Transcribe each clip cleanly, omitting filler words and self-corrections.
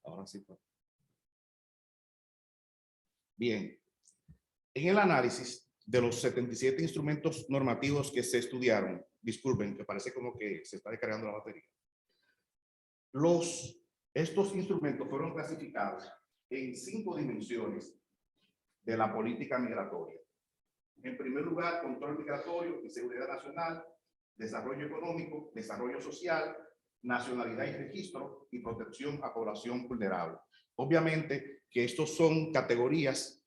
Ahora sí. Bien. En el análisis de los 77 instrumentos normativos que se estudiaron, disculpen, que parece como que se está descargando la batería. Estos instrumentos fueron clasificados en 5 dimensiones de la política migratoria. En primer lugar, control migratorio y seguridad nacional, desarrollo económico, desarrollo social, nacionalidad y registro y protección a población vulnerable. Obviamente que estos son categorías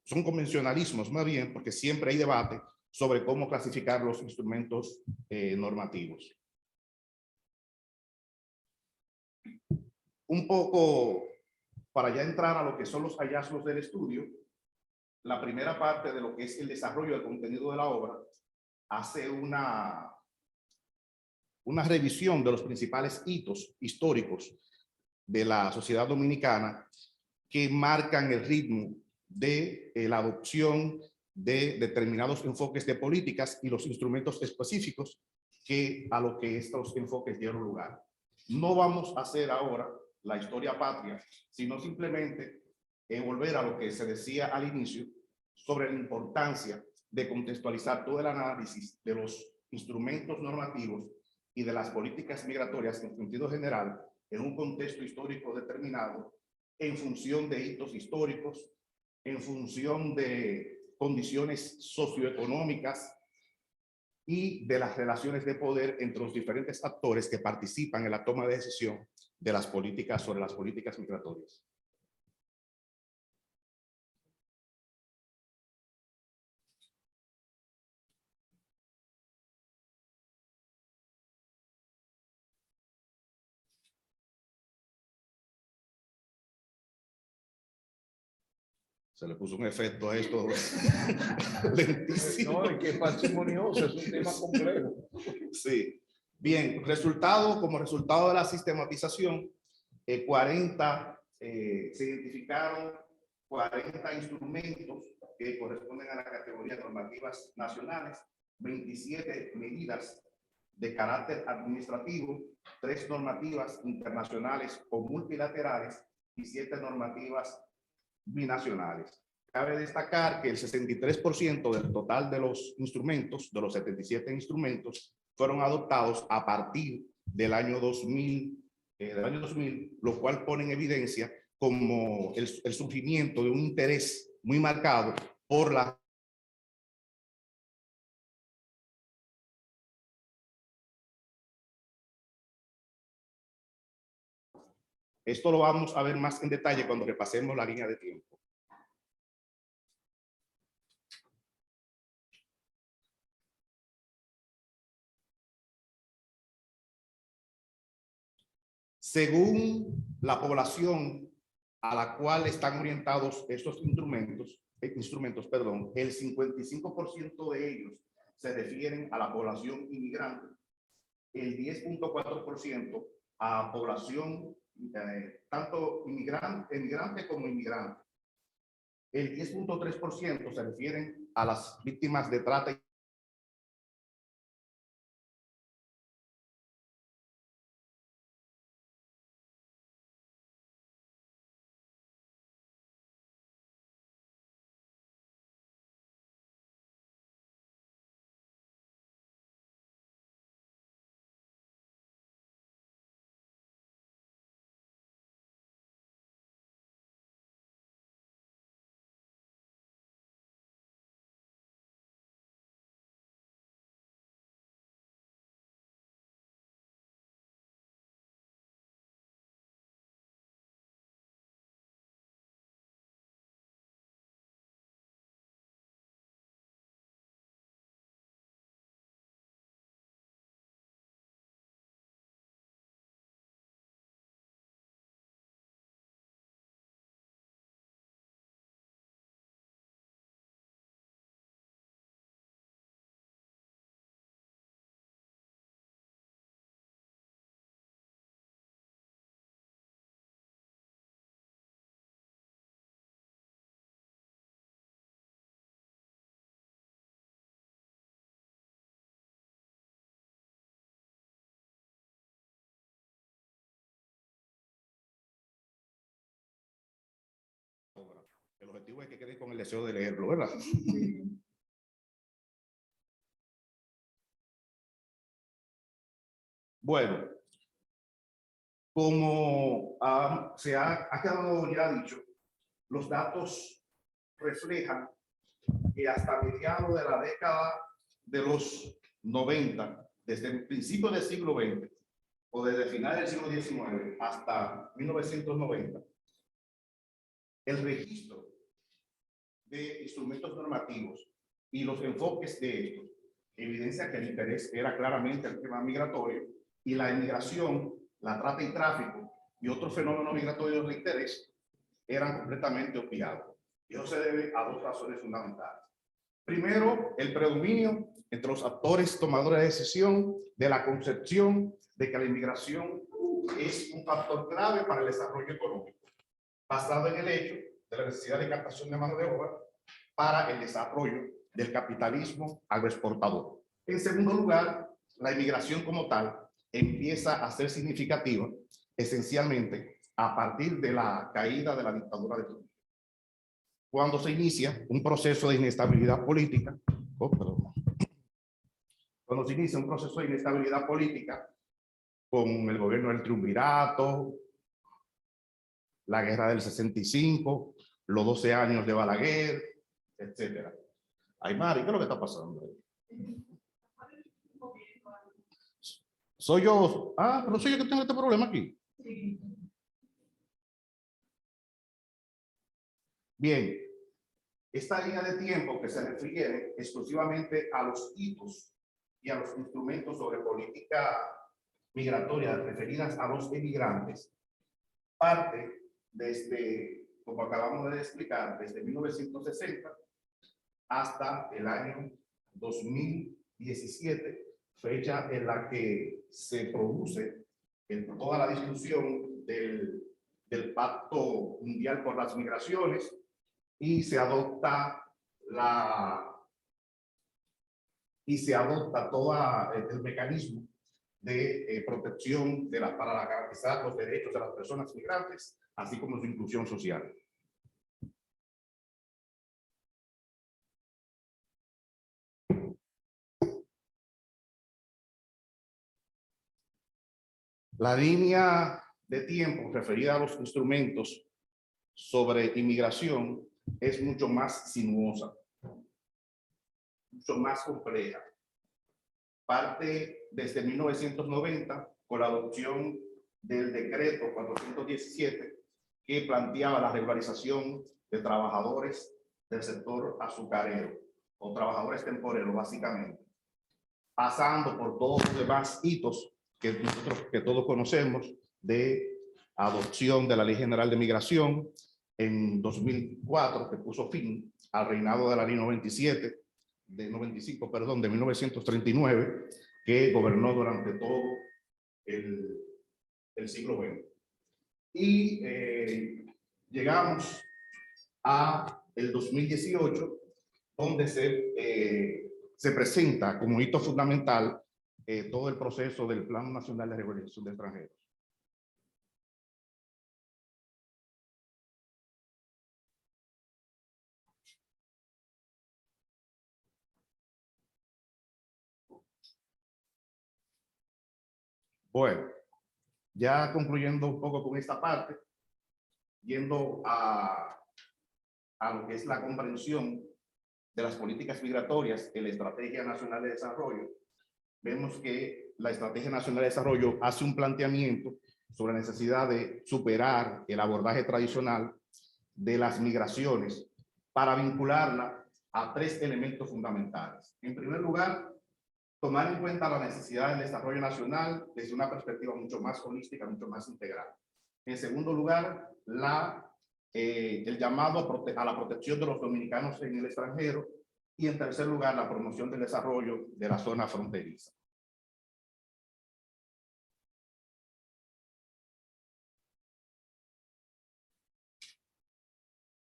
son convencionalismos más bien, porque siempre hay debate sobre cómo clasificar los instrumentos normativos. Un poco para ya entrar a lo que son los hallazgos del estudio, la primera parte de lo que es el desarrollo del contenido de la obra hace una revisión de los principales hitos históricos de la sociedad dominicana que marcan el ritmo de la adopción de determinados enfoques de políticas y los instrumentos específicos a lo que estos enfoques dieron lugar. No vamos a hacer ahora la historia patria, sino simplemente volver a lo que se decía al inicio sobre la importancia de contextualizar todo el análisis de los instrumentos normativos y de las políticas migratorias en sentido general en un contexto histórico determinado, en función de hitos históricos, en función de condiciones socioeconómicas y de las relaciones de poder entre los diferentes actores que participan en la toma de decisión de las políticas sobre las políticas migratorias. Se le puso un efecto a esto lentísimo. No, es que es parsimonioso, es un tema complejo. Sí. Bien, como resultado de la sistematización, se identificaron 40 instrumentos que corresponden a la categoría normativas nacionales, 27 medidas de carácter administrativo, 3 normativas internacionales o multilaterales y 7 normativas binacionales. Cabe destacar que el 63% del total de los instrumentos, de los 77 instrumentos, fueron adoptados a partir del año 2000, lo cual pone en evidencia como el surgimiento de un interés muy marcado por la Esto lo vamos a ver más en detalle cuando repasemos la línea de tiempo. Según la población a la cual están orientados estos instrumentos, el 55% de ellos se refieren a la población inmigrante, el 10.4% a población tanto emigrante como inmigrante, el 10.3% se refieren a las víctimas de trata El objetivo es que quede con el deseo de leerlo, ¿verdad? Bueno, como se ha quedado ya dicho, los datos reflejan que hasta mediados de la década de los 90, desde el principio del siglo XX o desde finales del siglo XIX hasta 1990, el registro de instrumentos normativos y los enfoques de estos evidencia que el interés era claramente el tema migratorio y la inmigración, la trata y tráfico y otros fenómenos migratorios de interés eran completamente obviados. Y eso se debe a dos razones fundamentales. Primero, el predominio entre los actores tomadores de decisión de la concepción de que la inmigración es un factor clave para el desarrollo económico, basado en el hecho de la necesidad de captación de mano de obra para el desarrollo del capitalismo agroexportador. En segundo lugar, la inmigración como tal empieza a ser significativa esencialmente a partir de la caída de la dictadura de Trujillo, cuando se inicia un proceso de inestabilidad política, cuando se inicia un proceso de inestabilidad política con el gobierno del triunvirato, la guerra del 65, los 12 años de Balaguer, etcétera. Ay, Mari, ¿qué es lo que está pasando? Soy yo. Ah, pero soy yo que tengo este problema aquí. Bien, esta línea de tiempo que se refiere exclusivamente a los hitos y a los instrumentos sobre política migratoria referidas a los emigrantes, parte desde, como acabamos de explicar, desde 1960 hasta el año 2017, fecha en la que se produce toda la discusión del Pacto Mundial por las Migraciones y se adopta todo el mecanismo de protección para garantizar los derechos de las personas migrantes, así como su inclusión social. La línea de tiempo referida a los instrumentos sobre inmigración es mucho más sinuosa, mucho más compleja. Parte desde 1990 con la adopción del decreto 417 que planteaba la regularización de trabajadores del sector azucarero o trabajadores temporeros básicamente, pasando por todos los demás hitos que todos conocemos de adopción de la Ley General de Migración en 2004, que puso fin al reinado de la Ley 95, de 1939, que gobernó durante todo el siglo XX. Y llegamos a el 2018, donde se presenta como hito fundamental todo el proceso del Plan Nacional de Regularización de Extranjeros. Bueno, ya concluyendo un poco con esta parte, yendo a lo que es la comprensión de las políticas migratorias en la Estrategia Nacional de Desarrollo, vemos que la Estrategia Nacional de Desarrollo hace un planteamiento sobre la necesidad de superar el abordaje tradicional de las migraciones para vincularla a tres elementos fundamentales. En primer lugar, tomar en cuenta la necesidad del desarrollo nacional desde una perspectiva mucho más holística, mucho más integral. En segundo lugar, el llamado a la protección de los dominicanos en el extranjero. Y en tercer lugar, la promoción del desarrollo de la zona fronteriza.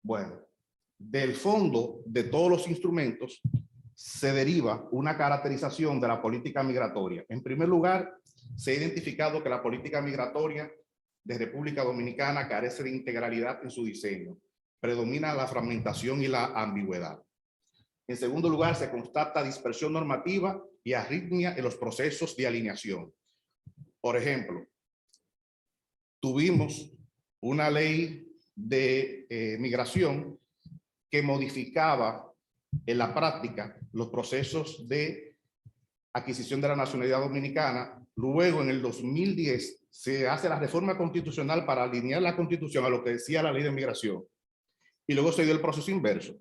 Bueno, del fondo de todos los instrumentos se deriva una caracterización de la política migratoria. En primer lugar, se ha identificado que la política migratoria de República Dominicana carece de integralidad en su diseño, predomina la fragmentación y la ambigüedad. En segundo lugar, se constata dispersión normativa y arritmia en los procesos de alineación. Por ejemplo, tuvimos una ley de migración que modificaba en la práctica los procesos de adquisición de la nacionalidad dominicana. Luego, en el 2010, se hace la reforma constitucional para alinear la constitución a lo que decía la ley de migración. Y luego se dio el proceso inverso,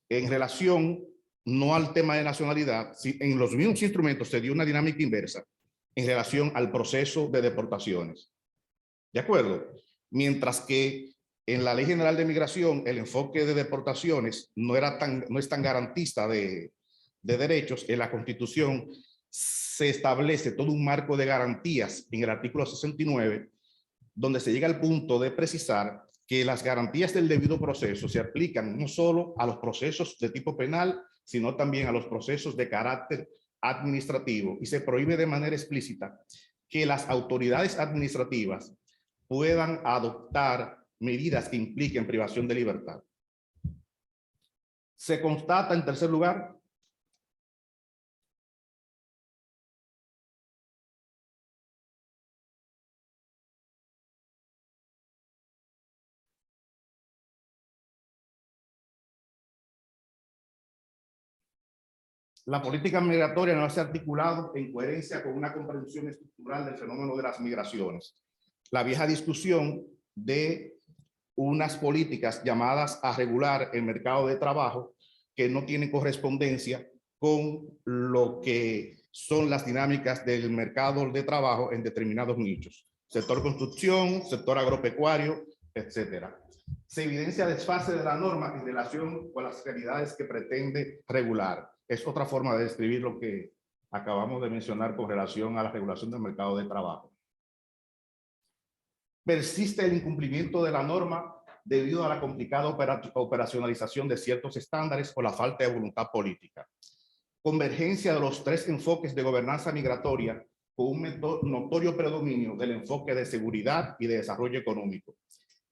en relación no al tema de nacionalidad, en los mismos instrumentos se dio una dinámica inversa en relación al proceso de deportaciones. ¿De acuerdo? Mientras que en la Ley General de Migración el enfoque de deportaciones no es tan garantista de derechos, en la Constitución se establece todo un marco de garantías en el artículo 69, donde se llega al punto de precisar que las garantías del debido proceso se aplican no solo a los procesos de tipo penal, sino también a los procesos de carácter administrativo, y se prohíbe de manera explícita que las autoridades administrativas puedan adoptar medidas que impliquen privación de libertad. Se constata, en tercer lugar, la política migratoria no se ha articulado en coherencia con una comprensión estructural del fenómeno de las migraciones. La vieja discusión de unas políticas llamadas a regular el mercado de trabajo que no tienen correspondencia con lo que son las dinámicas del mercado de trabajo en determinados nichos. Sector construcción, sector agropecuario, etcétera. Se evidencia desfase de la norma en relación con las realidades que pretende regular. Es otra forma de describir lo que acabamos de mencionar con relación a la regulación del mercado de trabajo. Persiste el incumplimiento de la norma debido a la complicada operacionalización de ciertos estándares o la falta de voluntad política. Convergencia de los tres enfoques de gobernanza migratoria con un notorio predominio del enfoque de seguridad y de desarrollo económico.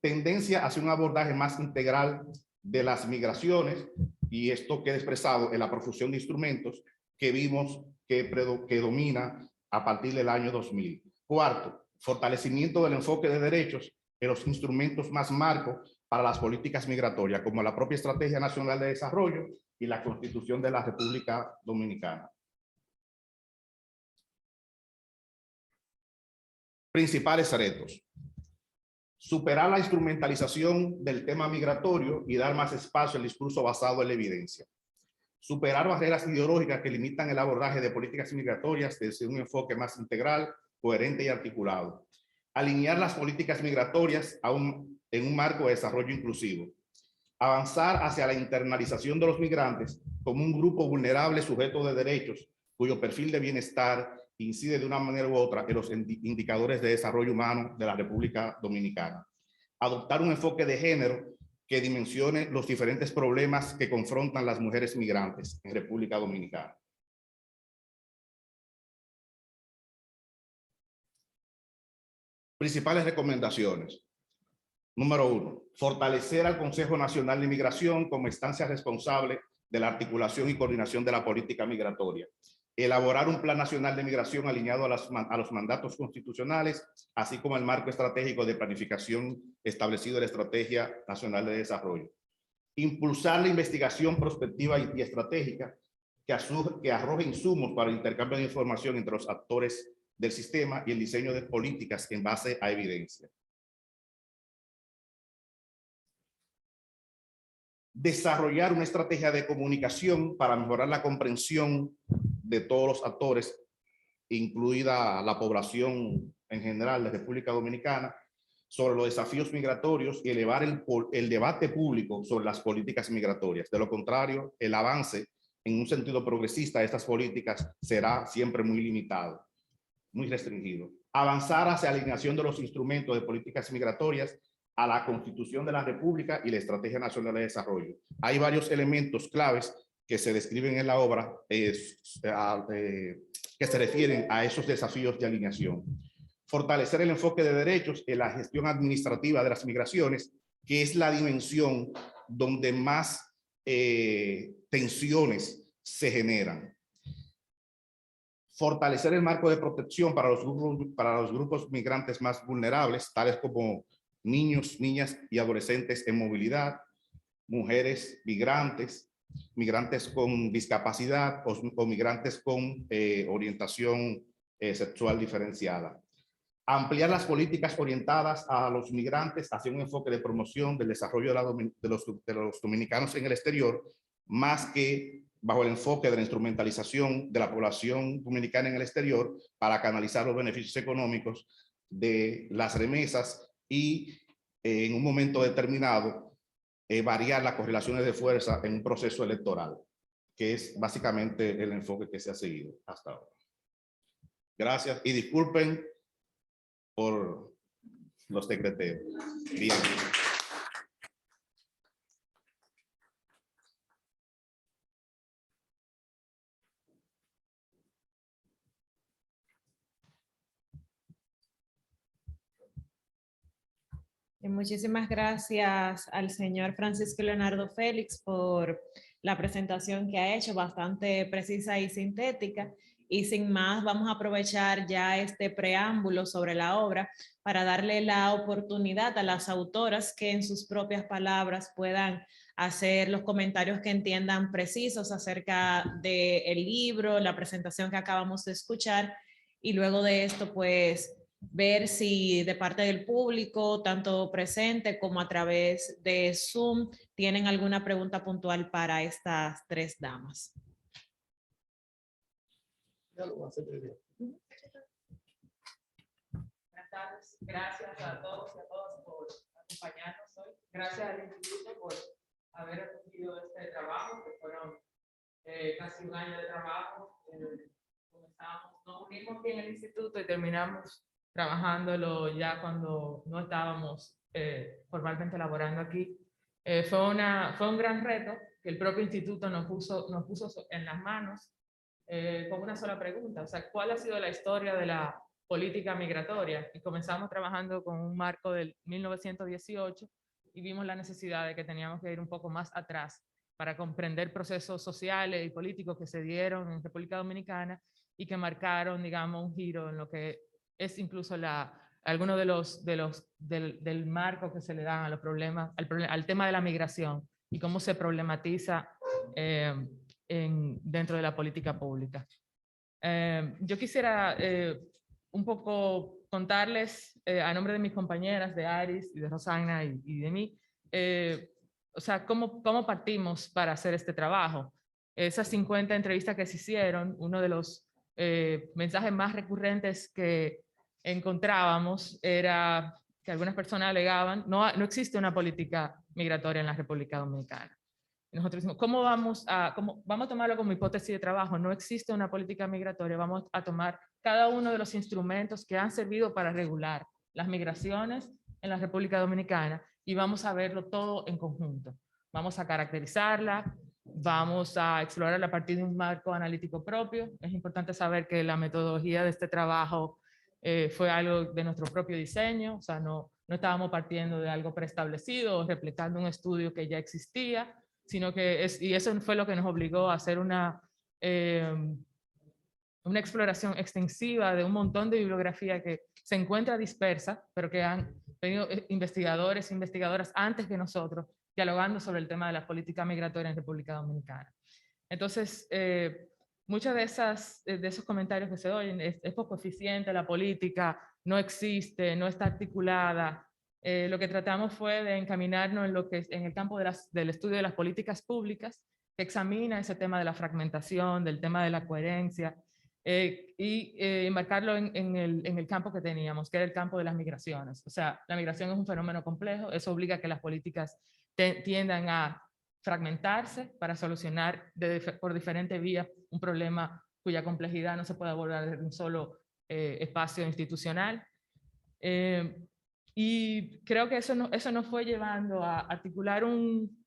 Tendencia hacia un abordaje más integral de las migraciones, y esto queda expresado en la profusión de instrumentos que vimos que domina a partir del año 2000. Cuarto, fortalecimiento del enfoque de derechos en los instrumentos más marcos para las políticas migratorias, como la propia Estrategia Nacional de Desarrollo y la Constitución de la República Dominicana. Principales retos: superar la instrumentalización del tema migratorio y dar más espacio al discurso basado en la evidencia. Superar barreras ideológicas que limitan el abordaje de políticas migratorias desde un enfoque más integral, coherente y articulado. Alinear las políticas migratorias en un marco de desarrollo inclusivo. Avanzar hacia la internalización de los migrantes como un grupo vulnerable sujeto de derechos, cuyo perfil de bienestar incide de una manera u otra en los indicadores de desarrollo humano de la República Dominicana. Adoptar un enfoque de género que dimensione los diferentes problemas que confrontan las mujeres migrantes en República Dominicana. Principales recomendaciones. Número 1, fortalecer al Consejo Nacional de Migración como instancia responsable de la articulación y coordinación de la política migratoria. Elaborar un Plan Nacional de Migración alineado a los mandatos constitucionales, así como el marco estratégico de planificación establecido en la Estrategia Nacional de Desarrollo. Impulsar la investigación prospectiva y estratégica que arroje insumos para el intercambio de información entre los actores del sistema y el diseño de políticas en base a evidencia. Desarrollar una estrategia de comunicación para mejorar la comprensión de todos los actores, incluida la población en general de República Dominicana, sobre los desafíos migratorios y elevar el debate público sobre las políticas migratorias. De lo contrario, el avance en un sentido progresista de estas políticas será siempre muy limitado, muy restringido. Avanzar hacia la alineación de los instrumentos de políticas migratorias a la Constitución de la República y la Estrategia Nacional de Desarrollo. Hay varios elementos claves que se describen en la obra que se refieren a esos desafíos de alineación. Fortalecer el enfoque de derechos en la gestión administrativa de las migraciones, que es la dimensión donde más tensiones se generan. Fortalecer el marco de protección para los grupos migrantes más vulnerables, tales como niños, niñas y adolescentes en movilidad, mujeres migrantes, migrantes con discapacidad o migrantes con orientación sexual diferenciada. Ampliar las políticas orientadas a los migrantes hacia un enfoque de promoción del desarrollo de los dominicanos en el exterior, más que bajo el enfoque de la instrumentalización de la población dominicana en el exterior para canalizar los beneficios económicos de las remesas y en un momento determinado variar las correlaciones de fuerza en un proceso electoral, que es básicamente el enfoque que se ha seguido hasta ahora. Gracias y disculpen por los secreteros. Bien. Y muchísimas gracias al señor Francisco Leonardo Félix por la presentación que ha hecho, bastante precisa y sintética. Y sin más, vamos a aprovechar ya este preámbulo sobre la obra para darle la oportunidad a las autoras que en sus propias palabras puedan hacer los comentarios que entiendan precisos acerca del libro, la presentación que acabamos de escuchar. Y luego de esto, pues, ver si de parte del público, tanto presente como a través de Zoom, tienen alguna pregunta puntual para estas tres damas. Buenas tardes. Gracias a todos y a todas por acompañarnos hoy. Gracias al Instituto por haber acogido este trabajo, que fueron casi un año de trabajo. Nos unimos aquí en el Instituto y terminamos trabajándolo ya cuando no estábamos formalmente elaborando aquí. Fue un gran reto que el propio instituto nos puso en las manos con una sola pregunta, o sea, ¿cuál ha sido la historia de la política migratoria? Y comenzamos trabajando con un marco del 1918 y vimos la necesidad de que teníamos que ir un poco más atrás para comprender procesos sociales y políticos que se dieron en República Dominicana y que marcaron, digamos, un giro en lo que es incluso alguno del marco que se le dan a los problemas, al tema de la migración y cómo se problematiza dentro de la política pública. Yo quisiera un poco contarles a nombre de mis compañeras, de Aris y de Rosana y de mí, o sea, cómo partimos para hacer este trabajo. Esas 50 entrevistas que se hicieron, uno de los mensajes más recurrentes que encontrábamos era que algunas personas alegaban, no existe una política migratoria en la República Dominicana. Y nosotros decimos, ¿cómo vamos a tomarlo como hipótesis de trabajo? No existe una política migratoria, vamos a tomar cada uno de los instrumentos que han servido para regular las migraciones en la República Dominicana y vamos a verlo todo en conjunto. Vamos a caracterizarla, vamos a explorarla a partir de un marco analítico propio. Es importante saber que la metodología de este trabajo fue algo de nuestro propio diseño, o sea, no estábamos partiendo de algo preestablecido o replicando un estudio que ya existía, sino que y eso fue lo que nos obligó a hacer una exploración extensiva de un montón de bibliografía que se encuentra dispersa, pero que han tenido investigadores e investigadoras antes que nosotros dialogando sobre el tema de la política migratoria en República Dominicana. Entonces, muchos de esos comentarios que se oyen es poco eficiente, la política no existe, no está articulada. Lo que tratamos fue de encaminarnos en el campo del estudio de las políticas públicas, que examina ese tema de la fragmentación, del tema de la coherencia, y enmarcarlo en el campo que teníamos, que era el campo de las migraciones. O sea, la migración es un fenómeno complejo, eso obliga a que las políticas tiendan a fragmentarse para solucionar por diferentes vías un problema cuya complejidad no se puede abordar desde un solo espacio institucional. Y creo que eso nos fue llevando a articular un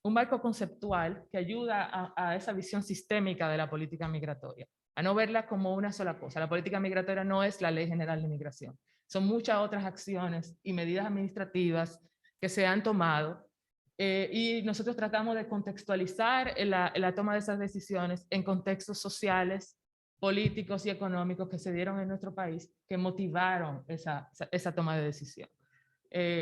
marco conceptual que ayuda a esa visión sistémica de la política migratoria. a no verla como una sola cosa. La política migratoria no es la Ley General de Migración. Son muchas otras acciones y medidas administrativas que se han tomado y nosotros tratamos de contextualizar la toma de esas decisiones en contextos sociales, políticos y económicos que se dieron en nuestro país que motivaron esa toma de decisión.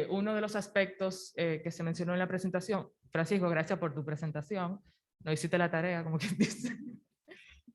Uno de los aspectos que se mencionó en la presentación, Francisco, gracias por tu presentación, no hiciste la tarea, como quien dice,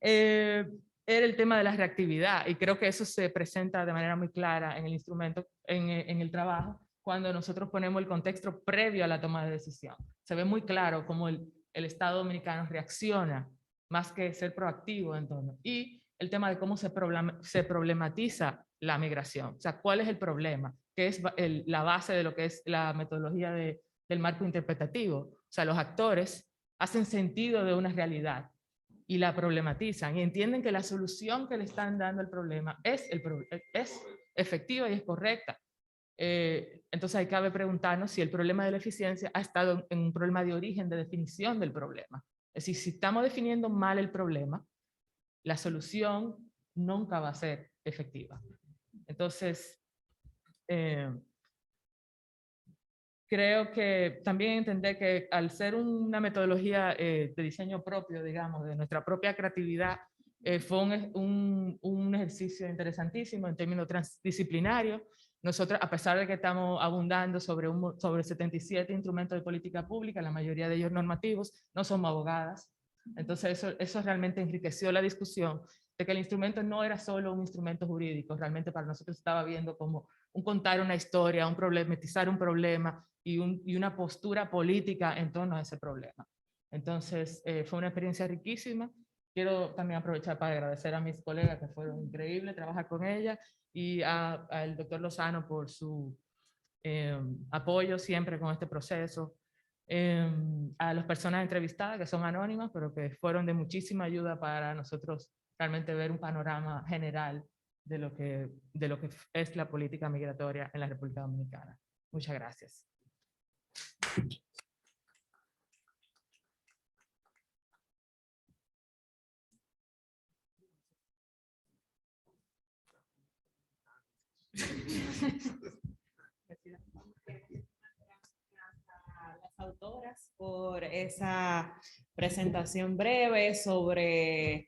era el tema de la reactividad, y creo que eso se presenta de manera muy clara en el instrumento, en el trabajo, cuando nosotros ponemos el contexto previo a la toma de decisión. Se ve muy claro cómo el Estado dominicano reacciona, más que ser proactivo en torno. Y el tema de cómo se problematiza la migración, o sea, cuál es el problema, que es la base de lo que es la metodología del marco interpretativo. O sea, los actores hacen sentido de una realidad y la problematizan y entienden que la solución que le están dando al problema es efectiva y es correcta. Entonces ahí cabe preguntarnos si el problema de la eficiencia ha estado en un problema de origen, de definición del problema. Es decir, si estamos definiendo mal el problema, la solución nunca va a ser efectiva. Entonces, creo que también entender que al ser una metodología de diseño propio, digamos, de nuestra propia creatividad, fue un ejercicio interesantísimo en términos transdisciplinarios. Nosotros, a pesar de que estamos abundando sobre 77 instrumentos de política pública, la mayoría de ellos normativos, no somos abogadas. Entonces eso realmente enriqueció la discusión de que el instrumento no era solo un instrumento jurídico, realmente para nosotros estaba viendo como un contar una historia, un problematizar un problema y una postura política en torno a ese problema. Entonces fue una experiencia riquísima. Quiero también aprovechar para agradecer a mis colegas que fueron increíbles trabajar con ella y al doctor Lozano por su apoyo siempre con este proceso. A las personas entrevistadas que son anónimas, pero que fueron de muchísima ayuda para nosotros realmente ver un panorama general de lo que es la política migratoria en la República Dominicana. Muchas gracias. Las autoras por esa presentación breve sobre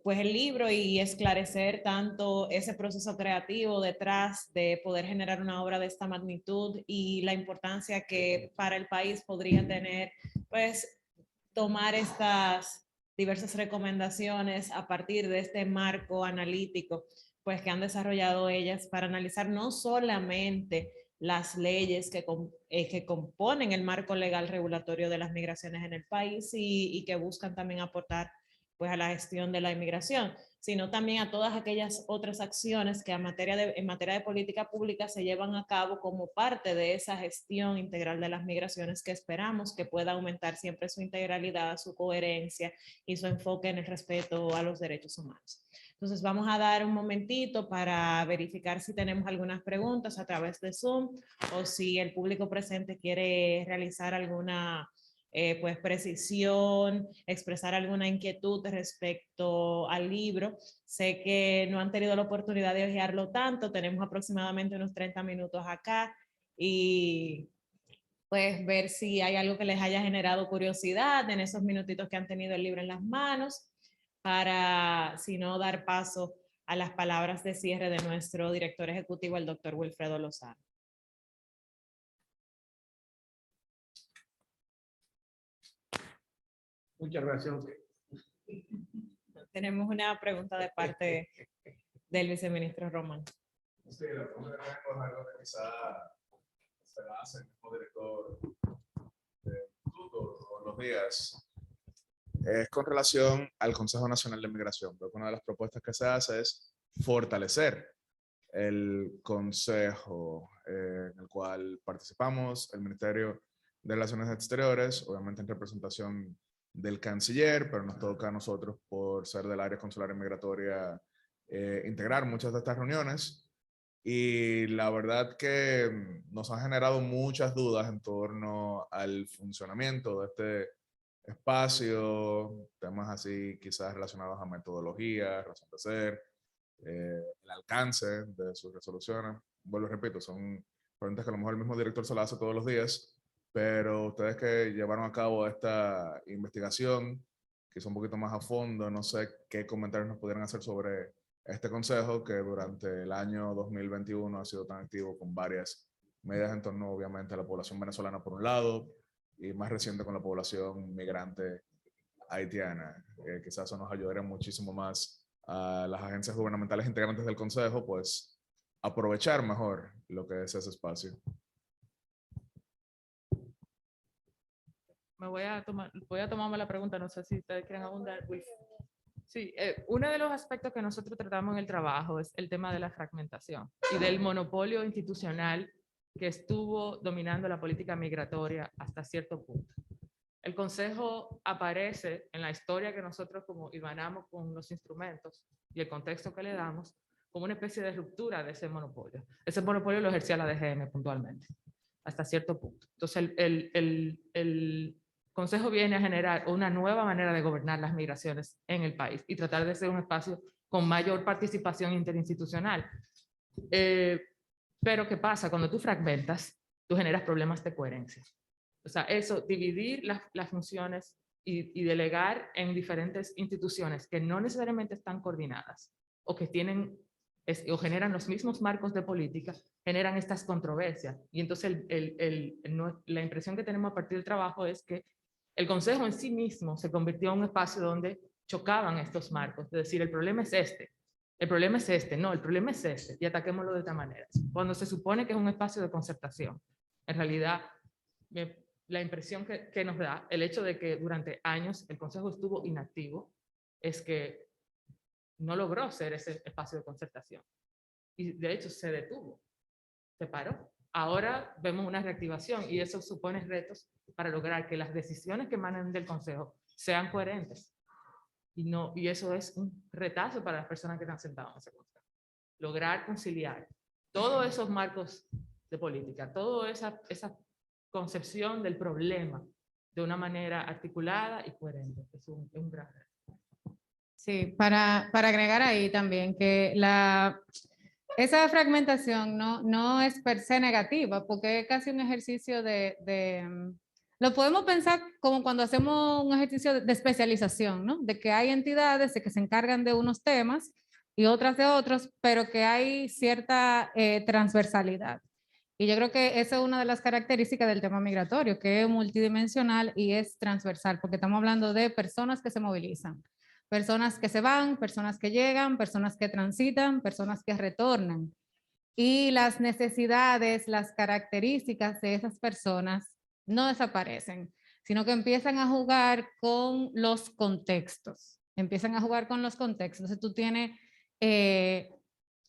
pues el libro y esclarecer tanto ese proceso creativo detrás de poder generar una obra de esta magnitud y la importancia que para el país podría tener pues tomar estas diversas recomendaciones a partir de este marco analítico pues que han desarrollado ellas para analizar no solamente las leyes que componen el marco legal regulatorio de las migraciones en el país y que buscan también aportar pues a la gestión de la inmigración, sino también a todas aquellas otras acciones que en materia de política pública se llevan a cabo como parte de esa gestión integral de las migraciones que esperamos que pueda aumentar siempre su integralidad, su coherencia y su enfoque en el respeto a los derechos humanos. Entonces vamos a dar un momentito para verificar si tenemos algunas preguntas a través de Zoom o si el público presente quiere realizar alguna pues precisión, expresar alguna inquietud respecto al libro. Sé que no han tenido la oportunidad de hojearlo tanto, tenemos aproximadamente unos 30 minutos acá y pues ver si hay algo que les haya generado curiosidad en esos minutitos que han tenido el libro en las manos, para si no dar paso a las palabras de cierre de nuestro director ejecutivo, el doctor Wilfredo Lozano. Muchas gracias. Tenemos una pregunta de parte del viceministro Román. Sí, la pregunta que tengo es algo que quizá se la hace el mismo director del instituto todos los días. Es con relación al Consejo Nacional de Migración. Creo que una de las propuestas que se hace es fortalecer el consejo en el cual participamos, el Ministerio de Relaciones Exteriores, obviamente en representación del canciller, pero nos toca a nosotros, por ser del área consular y migratoria, integrar muchas de estas reuniones. Y la verdad que nos han generado muchas dudas en torno al funcionamiento de este espacio, temas así quizás relacionados a metodología, razón de ser, el alcance de sus resoluciones. Vuelvo y repito, son preguntas que a lo mejor el mismo director se las hace todos los días, pero ustedes que llevaron a cabo esta investigación, quizá un poquito más a fondo, no sé qué comentarios nos pudieran hacer sobre este consejo que durante el año 2021 ha sido tan activo con varias medidas en torno, obviamente, a la población venezolana por un lado, y más reciente con la población migrante haitiana. Quizás eso nos ayudaría muchísimo más a las agencias gubernamentales integrantes del Consejo, pues aprovechar mejor lo que es ese espacio. Voy a tomarme la pregunta, no sé si ustedes quieren abundar. Sí, uno de los aspectos que nosotros tratamos en el trabajo es el tema de la fragmentación y del monopolio institucional que estuvo dominando la política migratoria hasta cierto punto. El Consejo aparece en la historia que nosotros como hilvanamos con los instrumentos y el contexto que le damos como una especie de ruptura de ese monopolio. Ese monopolio lo ejercía la DGM puntualmente, hasta cierto punto. Entonces el Consejo viene a generar una nueva manera de gobernar las migraciones en el país y tratar de ser un espacio con mayor participación interinstitucional. Pero ¿qué pasa? Cuando tú fragmentas, tú generas problemas de coherencia. O sea, eso, dividir las funciones y delegar en diferentes instituciones que no necesariamente están coordinadas o que tienen o generan los mismos marcos de política, generan estas controversias. Y entonces la impresión que tenemos a partir del trabajo es que el Consejo en sí mismo se convirtió en un espacio donde chocaban estos marcos, es decir, el problema es este, el problema es este, no, el problema es este, y ataquémoslo de esta manera. Cuando se supone que es un espacio de concertación, en realidad, la impresión que nos da el hecho de que durante años el Consejo estuvo inactivo es que no logró ser ese espacio de concertación. Y de hecho se detuvo, se paró. Ahora vemos una reactivación y eso supone retos para lograr que las decisiones que emanen del Consejo sean coherentes. Y eso es un retazo para las personas que están sentadas en ese Consejo. Lograr conciliar todos esos marcos de política, toda esa concepción del problema de una manera articulada y coherente. Es un gran reto. Sí, para agregar ahí también que esa fragmentación no es per se negativa, porque es casi un ejercicio lo podemos pensar como cuando hacemos un ejercicio de especialización, ¿no? De que hay entidades que se encargan de unos temas y otras de otros, pero que hay cierta transversalidad. Y yo creo que esa es una de las características del tema migratorio, que es multidimensional y es transversal, porque estamos hablando de personas que se movilizan. Personas que se van, personas que llegan, personas que transitan, personas que retornan. Y las necesidades, las características de esas personas no desaparecen, sino que empiezan a jugar con los contextos. Empiezan a jugar con los contextos. Entonces tú tienes,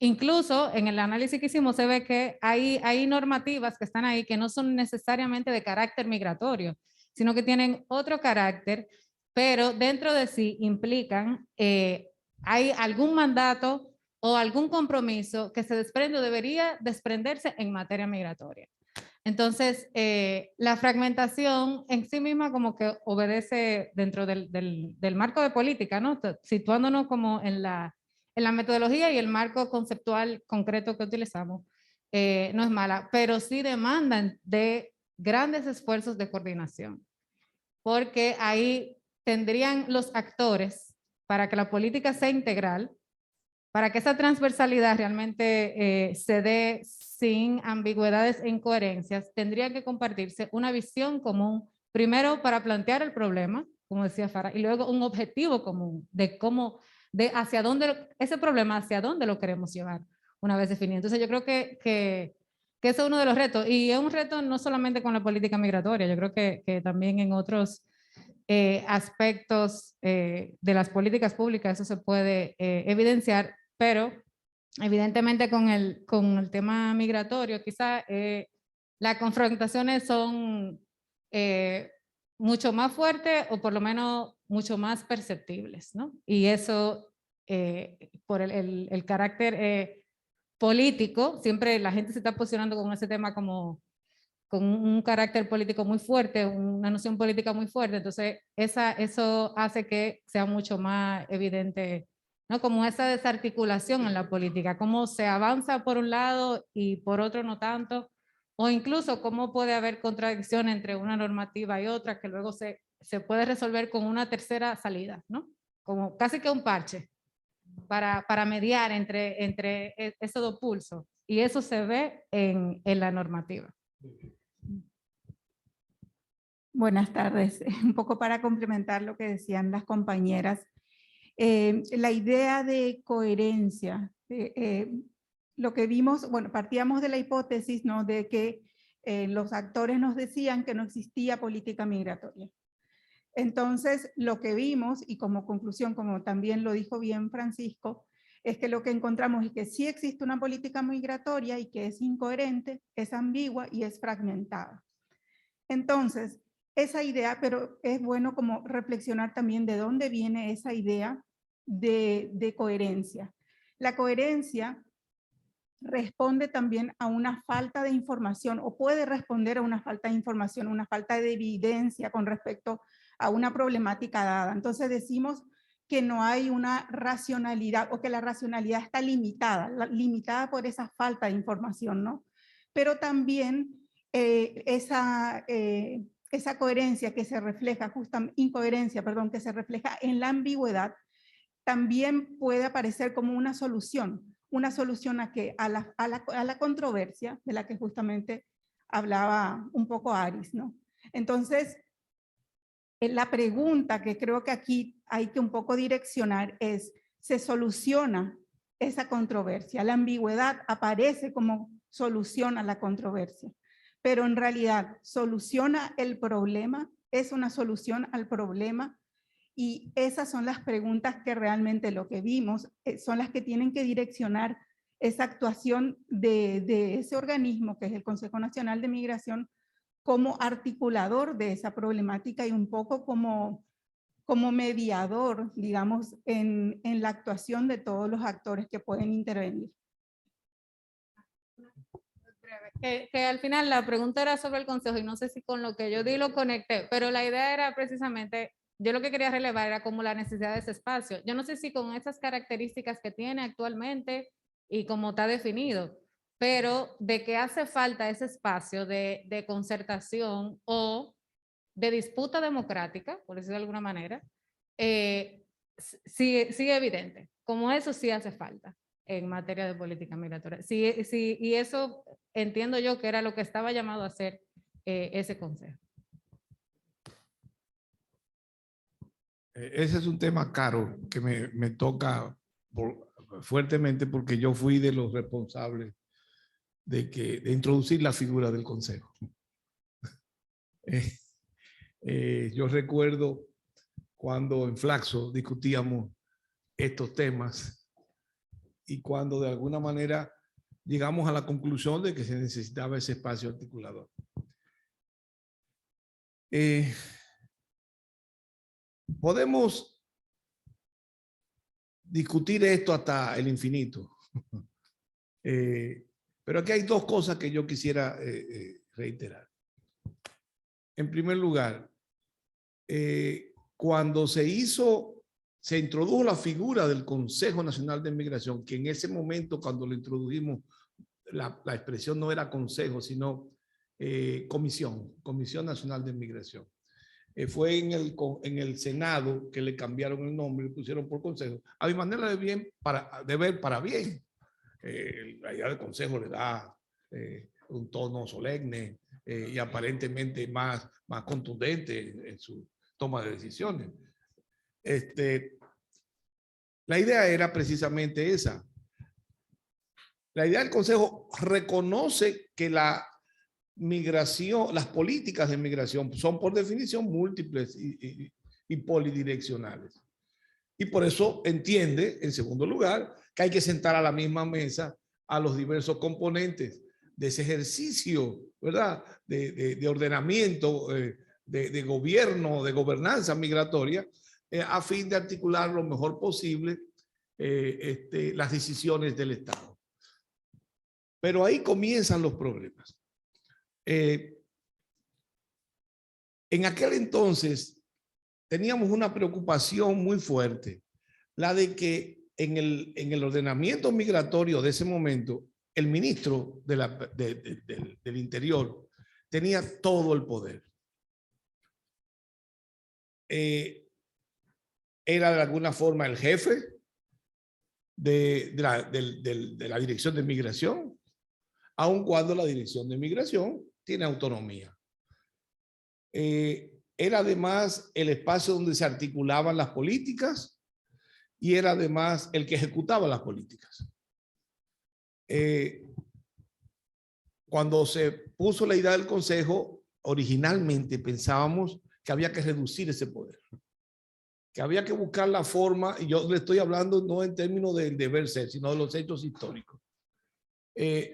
incluso en el análisis que hicimos se ve que hay normativas que están ahí que no son necesariamente de carácter migratorio, sino que tienen otro carácter, pero dentro de sí implican, hay algún mandato o algún compromiso que se desprende o debería desprenderse en materia migratoria. Entonces, la fragmentación en sí misma como que obedece dentro del marco de política, ¿no? Situándonos como en la metodología y el marco conceptual concreto que utilizamos, no es mala, pero sí demandan de grandes esfuerzos de coordinación, porque ahí tendrían los actores para que la política sea integral, para que esa transversalidad realmente se dé sin ambigüedades e incoherencias, tendría que compartirse una visión común, primero para plantear el problema, como decía Farah, y luego un objetivo común de cómo, hacia dónde, ese problema, hacia dónde lo queremos llevar una vez definido. Entonces yo creo que ese es uno de los retos, y es un reto no solamente con la política migratoria, yo creo que también en otros aspectos de las políticas públicas eso se puede evidenciar, pero evidentemente con el tema migratorio quizá las confrontaciones son mucho más fuertes o por lo menos mucho más perceptibles, ¿no? Y eso por el carácter político, siempre la gente se está posicionando con ese tema como con un carácter político muy fuerte, una noción política muy fuerte, entonces eso hace que sea mucho más evidente, ¿no? Como esa desarticulación en la política, cómo se avanza por un lado y por otro no tanto, o incluso cómo puede haber contradicción entre una normativa y otra que luego se puede resolver con una tercera salida, ¿no? Como casi que un parche para mediar entre esos dos pulsos, y eso se ve en la normativa. Buenas tardes. Un poco para complementar lo que decían las compañeras. La idea de coherencia, lo que vimos, bueno, partíamos de la hipótesis, ¿no?, de que los actores nos decían que no existía política migratoria. Entonces, lo que vimos, y como conclusión, como también lo dijo bien Francisco, es que lo que encontramos es que sí existe una política migratoria y que es incoherente, es ambigua y es fragmentada. Entonces, esa idea, pero es bueno como reflexionar también de dónde viene esa idea de coherencia. La coherencia responde también a una falta de información, o puede responder a una falta de información, una falta de evidencia con respecto a una problemática dada. Entonces decimos que no hay una racionalidad, o que la racionalidad está limitada por esa falta de información, ¿no? Pero también esa coherencia que se refleja, incoherencia, perdón, que se refleja en la ambigüedad, también puede aparecer como una solución a qué, a la controversia de la que justamente hablaba un poco Aris, ¿no? Entonces, la pregunta que creo que aquí hay que un poco direccionar es, ¿se soluciona esa controversia? La ambigüedad aparece como solución a la controversia, pero en realidad, ¿soluciona el problema? ¿Es una solución al problema? Y esas son las preguntas que realmente lo que vimos son las que tienen que direccionar esa actuación de ese organismo que es el Consejo Nacional de Migración como articulador de esa problemática y un poco como mediador, digamos, en la actuación de todos los actores que pueden intervenir. Que al final la pregunta era sobre el consejo y no sé si con lo que yo di lo conecté, pero la idea era precisamente, yo lo que quería relevar era como la necesidad de ese espacio. Yo no sé si con esas características que tiene actualmente y como está definido, pero de que hace falta ese espacio de concertación o de disputa democrática, por decirlo de alguna manera, sí evidente. Como eso sí hace falta en materia de política migratoria. Sí, y eso entiendo yo que era lo que estaba llamado a hacer ese consejo. Ese es un tema caro que me toca fuertemente porque yo fui de los responsables de introducir la figura del consejo. Yo recuerdo cuando en Flaxo discutíamos estos temas y cuando de alguna manera llegamos a la conclusión de que se necesitaba ese espacio articulador. Podemos discutir esto hasta el infinito, pero aquí hay dos cosas que yo quisiera reiterar. En primer lugar, cuando se introdujo la figura del Consejo Nacional de Migración, que en ese momento cuando lo introdujimos, la expresión no era consejo, sino Comisión Nacional de Migración. Fue en el Senado que le cambiaron el nombre y pusieron por consejo. A mi manera de ver para bien. La idea del consejo le da un tono solemne y aparentemente más contundente en su toma de decisiones. La idea era precisamente esa. La idea del consejo reconoce que la migración, las políticas de migración son por definición múltiples y polidireccionales. Y por eso entiende, en segundo lugar, que hay que sentar a la misma mesa a los diversos componentes de ese ejercicio, ¿verdad? De ordenamiento, de gobierno, de gobernanza migratoria, a fin de articular lo mejor posible las decisiones del Estado. Pero ahí comienzan los problemas. En aquel entonces teníamos una preocupación muy fuerte, la de que en el ordenamiento migratorio de ese momento, el ministro del Interior tenía todo el poder. Era de alguna forma el jefe de la Dirección de Migración, aun cuando la Dirección de Migración tiene autonomía. Era además el espacio donde se articulaban las políticas y era además el que ejecutaba las políticas. Cuando se puso la idea del Consejo, originalmente pensábamos que había que reducir ese poder, que había que buscar la forma, y yo le estoy hablando no en términos del deber ser, sino de los hechos históricos.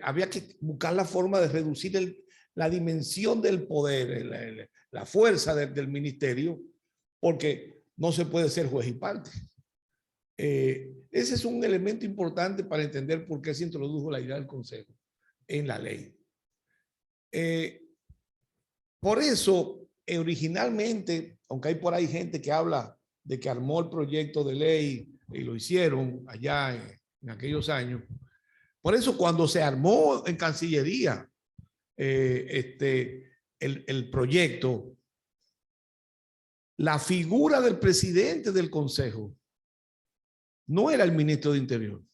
Había que buscar la forma de reducir la dimensión del poder, la fuerza del ministerio, porque no se puede ser juez y parte. Ese es un elemento importante para entender por qué se introdujo la idea del Consejo en la ley. Por eso, originalmente, aunque hay por ahí gente que habla de que armó el proyecto de ley y lo hicieron allá en aquellos años, por eso cuando se armó en Cancillería el proyecto, la figura del presidente del Consejo no era el ministro de Interior,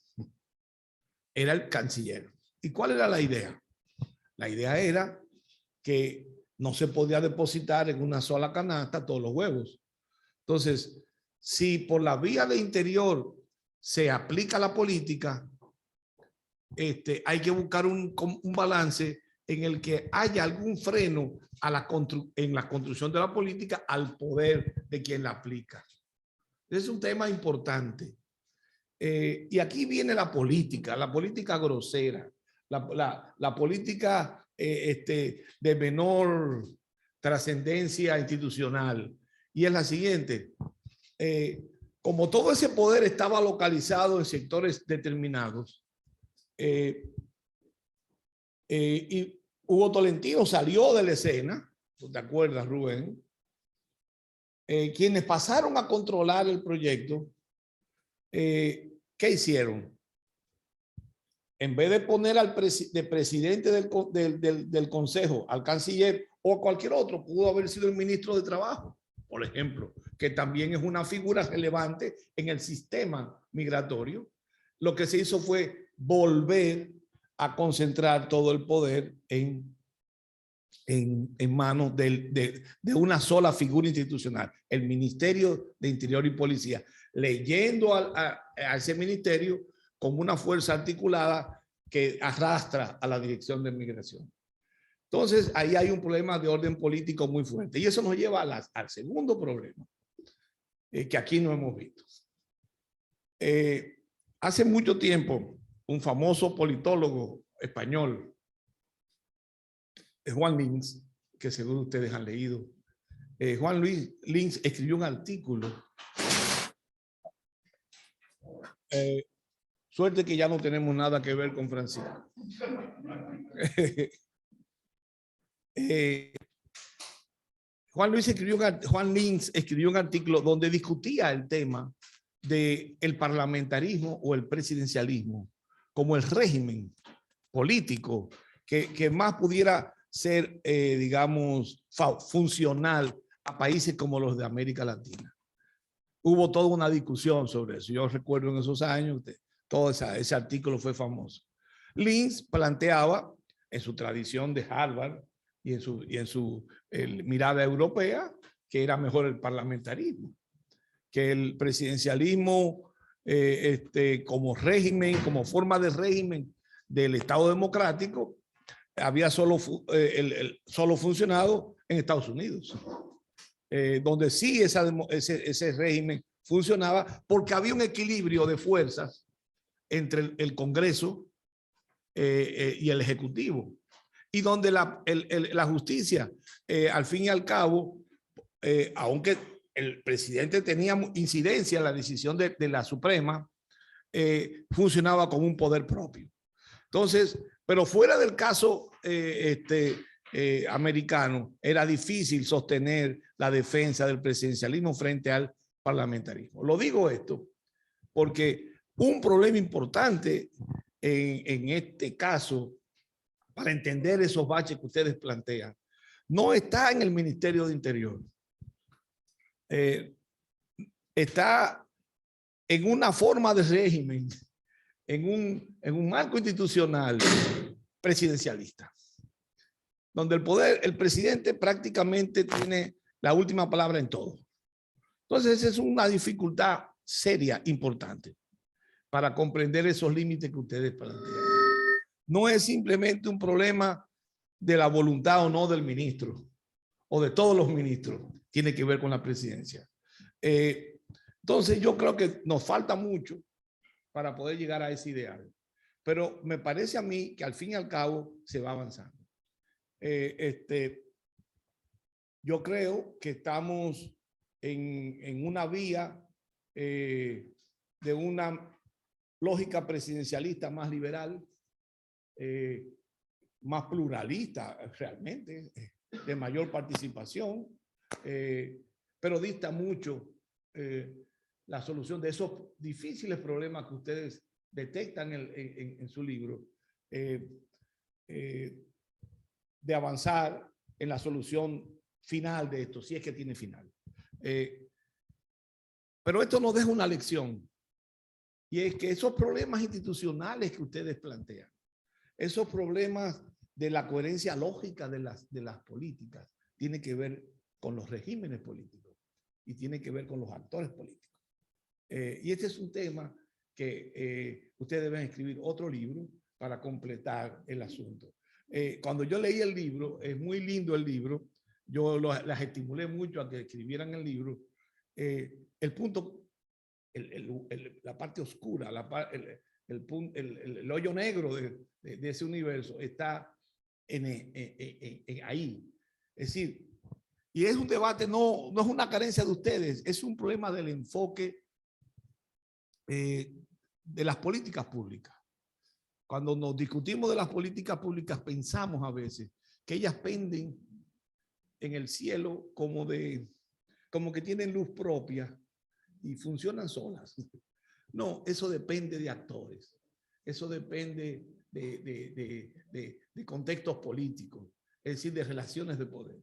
era el canciller. ¿Y cuál era la idea? La idea era que no se podía depositar en una sola canasta todos los huevos. Entonces, si por la vía de Interior se aplica la política, hay que buscar un balance en el que haya algún freno en la construcción de la política al poder de quien la aplica. Es un tema importante. Y aquí viene la política grosera, la política de menor trascendencia institucional. Y es la siguiente. Como todo ese poder estaba localizado en sectores determinados, y Hugo Tolentino salió de la escena, ¿te acuerdas, Rubén? Quienes pasaron a controlar el proyecto, ¿qué hicieron? En vez de poner de presidente del Consejo al canciller o a cualquier otro, pudo haber sido el ministro de Trabajo, por ejemplo, que también es una figura relevante en el sistema migratorio. Lo que se hizo fue volver a concentrar todo el poder en manos de una sola figura institucional, el Ministerio de Interior y Policía, leyendo a ese ministerio como una fuerza articulada que arrastra a la Dirección de Migración. Entonces, ahí hay un problema de orden político muy fuerte. Y eso nos lleva al segundo problema, que aquí no hemos visto. Hace mucho tiempo, un famoso politólogo español, Juan Lins, que seguro ustedes han leído, Juan Luis Lins escribió un artículo. Suerte que ya no tenemos nada que ver con Francisco. Juan Lins escribió un artículo donde discutía el tema del parlamentarismo o el presidencialismo como el régimen político que más pudiera ser, digamos, funcional a países como los de América Latina. Hubo toda una discusión sobre eso. Yo recuerdo en esos años, todo ese artículo fue famoso. Lins planteaba, en su tradición de Harvard y en su mirada europea, que era mejor el parlamentarismo, que el presidencialismo como régimen, como forma de régimen del Estado democrático, había solo funcionado en Estados Unidos, donde sí ese régimen funcionaba porque había un equilibrio de fuerzas entre el Congreso y el Ejecutivo, y donde la justicia, al fin y al cabo, aunque el presidente tenía incidencia en la decisión de la Suprema, funcionaba como un poder propio. Entonces, pero fuera del caso americano, era difícil sostener la defensa del presidencialismo frente al parlamentarismo. Lo digo esto porque un problema importante en este caso, para entender esos baches que ustedes plantean, no está en el Ministerio de Interior. Está en una forma de régimen, en un marco institucional presidencialista, donde el presidente prácticamente tiene la última palabra en todo. Entonces, esa es una dificultad seria, importante, para comprender esos límites que ustedes plantean. No es simplemente un problema de la voluntad o no del ministro, o de todos los ministros, tiene que ver con la presidencia. Entonces, yo creo que nos falta mucho para poder llegar a ese ideal. Pero me parece a mí que al fin y al cabo se va avanzando. Yo creo que estamos en una vía de una lógica presidencialista más liberal, más pluralista realmente, de mayor participación, pero dista mucho la solución de esos difíciles problemas que ustedes detectan en su libro, de avanzar en la solución final de esto, si es que tiene final. Pero esto nos deja una lección, y es que esos problemas institucionales que ustedes plantean, esos problemas de la coherencia lógica de las políticas, tienen que ver con los regímenes políticos y tienen que ver con los actores políticos. Y este es un tema que ustedes deben escribir otro libro para completar el asunto. Cuando yo leí el libro, es muy lindo el libro, yo las estimulé mucho a que escribieran el libro. El punto, la parte oscura, el hoyo negro de ese universo está ahí. Es decir, y es un debate, no es una carencia de ustedes, es un problema del enfoque de las políticas públicas. Cuando nos discutimos de las políticas públicas, pensamos a veces que ellas penden en el cielo como que tienen luz propia y funcionan solas. No, eso depende de actores, eso depende de contextos políticos, es decir, de relaciones de poder.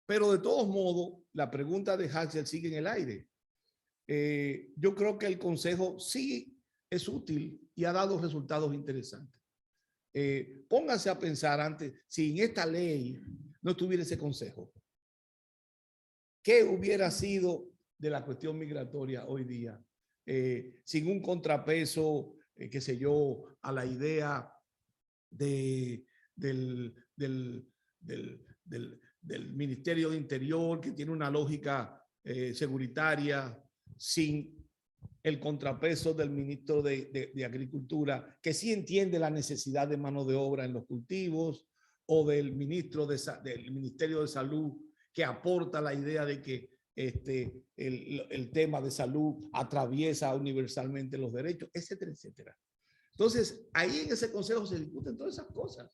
Pero de todos modos, la pregunta de Haxel sigue en el aire. Yo creo que el consejo sí es útil y ha dado resultados interesantes. Pónganse a pensar antes, si en esta ley no estuviera ese consejo, ¿qué hubiera sido de la cuestión migratoria hoy día? Sin un contrapeso, qué sé yo, a la idea del Ministerio de Interior, que tiene una lógica seguritaria, sin el contrapeso del ministro de Agricultura, que sí entiende la necesidad de mano de obra en los cultivos, o del Ministerio de Salud, que aporta la idea de que el tema de salud atraviesa universalmente los derechos, etcétera, etcétera. Entonces, ahí en ese consejo se discuten todas esas cosas.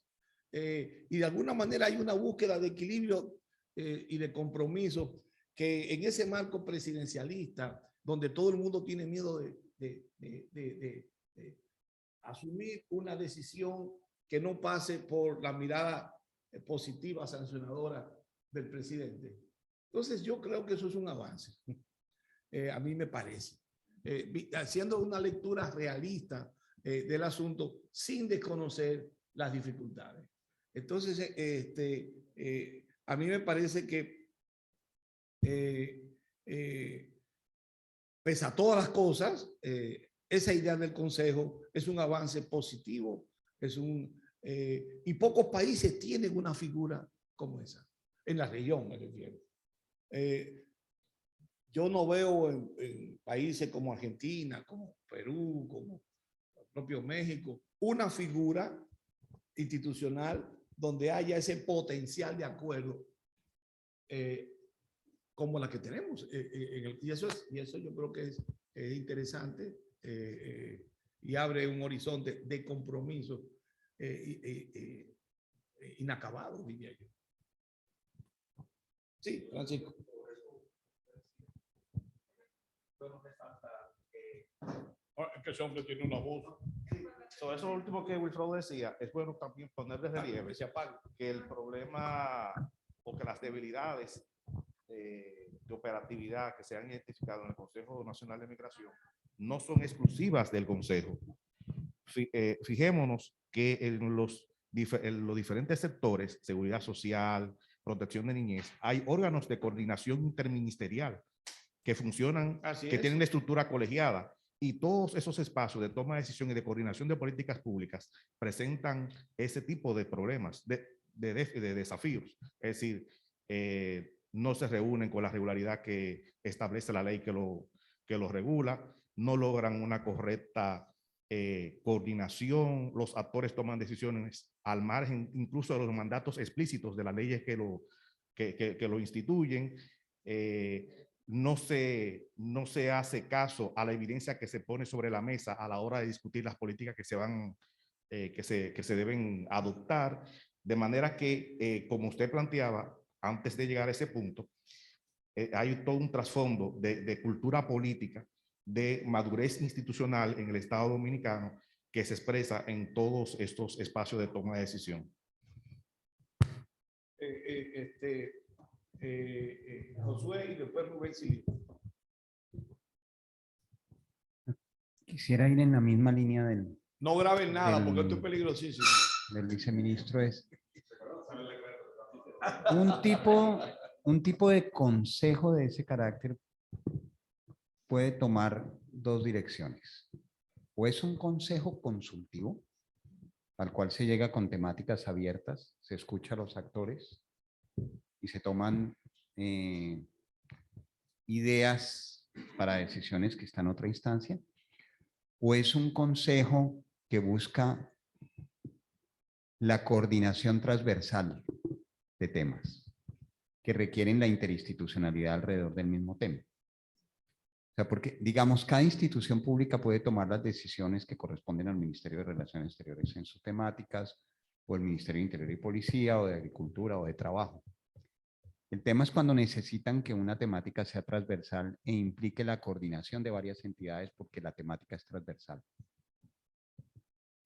Y de alguna manera hay una búsqueda de equilibrio y de compromiso que en ese marco presidencialista, donde todo el mundo tiene miedo de asumir una decisión que no pase por la mirada positiva, sancionadora del presidente. Entonces yo creo que eso es un avance, a mí me parece, haciendo una lectura realista del asunto sin desconocer las dificultades. Entonces, a mí me parece que pese a todas las cosas, esa idea del Consejo es un avance positivo, y pocos países tienen una figura como esa, en la región me refiero. Yo no veo en países como Argentina, como Perú, como el propio México, una figura institucional donde haya ese potencial de acuerdo como la que tenemos. Y eso yo creo que es interesante y abre un horizonte de compromiso inacabado, diría yo. Sí, Francisco. Es que ese hombre tiene una voz. Sobre eso último que Wilfredo decía, es bueno también poner de relieve que el problema o que las debilidades de operatividad que se han identificado en el Consejo Nacional de Migración no son exclusivas del Consejo. Fijémonos que en los diferentes sectores, seguridad social, protección de niñez, hay órganos de coordinación interministerial que funcionan, que tienen la estructura colegiada, y todos esos espacios de toma de decisión y de coordinación de políticas públicas presentan ese tipo de problemas, de desafíos. Es decir, no se reúnen con la regularidad que establece la ley que lo regula, no logran una correcta coordinación, los actores toman decisiones al margen incluso de los mandatos explícitos de las leyes que lo instituyen. No se hace caso a la evidencia que se pone sobre la mesa a la hora de discutir las políticas que se deben adoptar, de manera que, como usted planteaba, antes de llegar a ese punto, hay todo un trasfondo de cultura política, de madurez institucional en el Estado Dominicano que se expresa en todos estos espacios de toma de decisión. Josué y después Rubén Silva. Quisiera ir en la misma línea del, No graben nada porque esto es peligrosísimo. del viceministro. Es un tipo de consejo de ese carácter puede tomar dos direcciones. O es un consejo consultivo al cual se llega con temáticas abiertas, se escucha a los actores y se toman ideas para decisiones que están en otra instancia, o es un consejo que busca la coordinación transversal de temas que requieren la interinstitucionalidad alrededor del mismo tema. O sea, porque, digamos, cada institución pública puede tomar las decisiones que corresponden al Ministerio de Relaciones Exteriores en sus temáticas, o el Ministerio de Interior y Policía, o de Agricultura, o de Trabajo. El tema es cuando necesitan que una temática sea transversal e implique la coordinación de varias entidades porque la temática es transversal.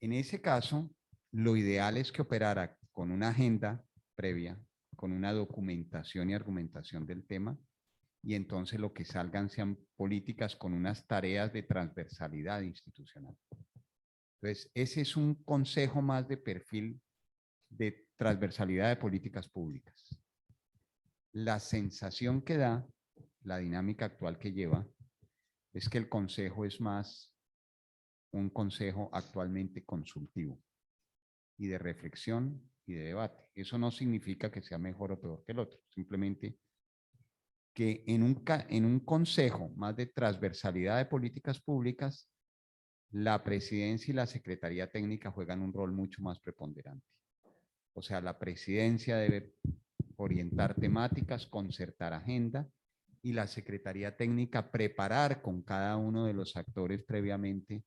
En ese caso, lo ideal es que operara con una agenda previa, con una documentación y argumentación del tema, y entonces lo que salgan sean políticas con unas tareas de transversalidad institucional. Entonces, ese es un consejo más de perfil de transversalidad de políticas públicas. La sensación que da, la dinámica actual que lleva, es que el consejo es más un consejo actualmente consultivo y de reflexión y de debate. Eso no significa que sea mejor o peor que el otro, simplemente que en un consejo más de transversalidad de políticas públicas, la presidencia y la secretaría técnica juegan un rol mucho más preponderante. O sea, la presidencia debe orientar temáticas, concertar agenda, y la secretaría técnica preparar con cada uno de los actores previamente,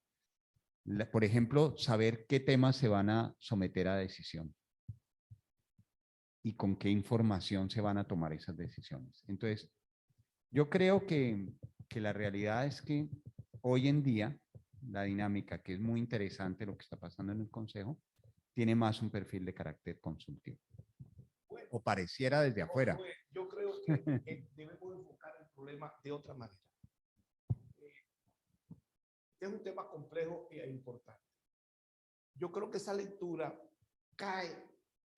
por ejemplo, saber qué temas se van a someter a decisión y con qué información se van a tomar esas decisiones. Entonces, yo creo que la realidad es que hoy en día la dinámica, que es muy interesante lo que está pasando en el Consejo, tiene más un perfil de carácter consultivo. O pareciera desde afuera. Yo creo que debemos enfocar el problema de otra manera. Es un tema complejo e importante. Yo creo que esa lectura cae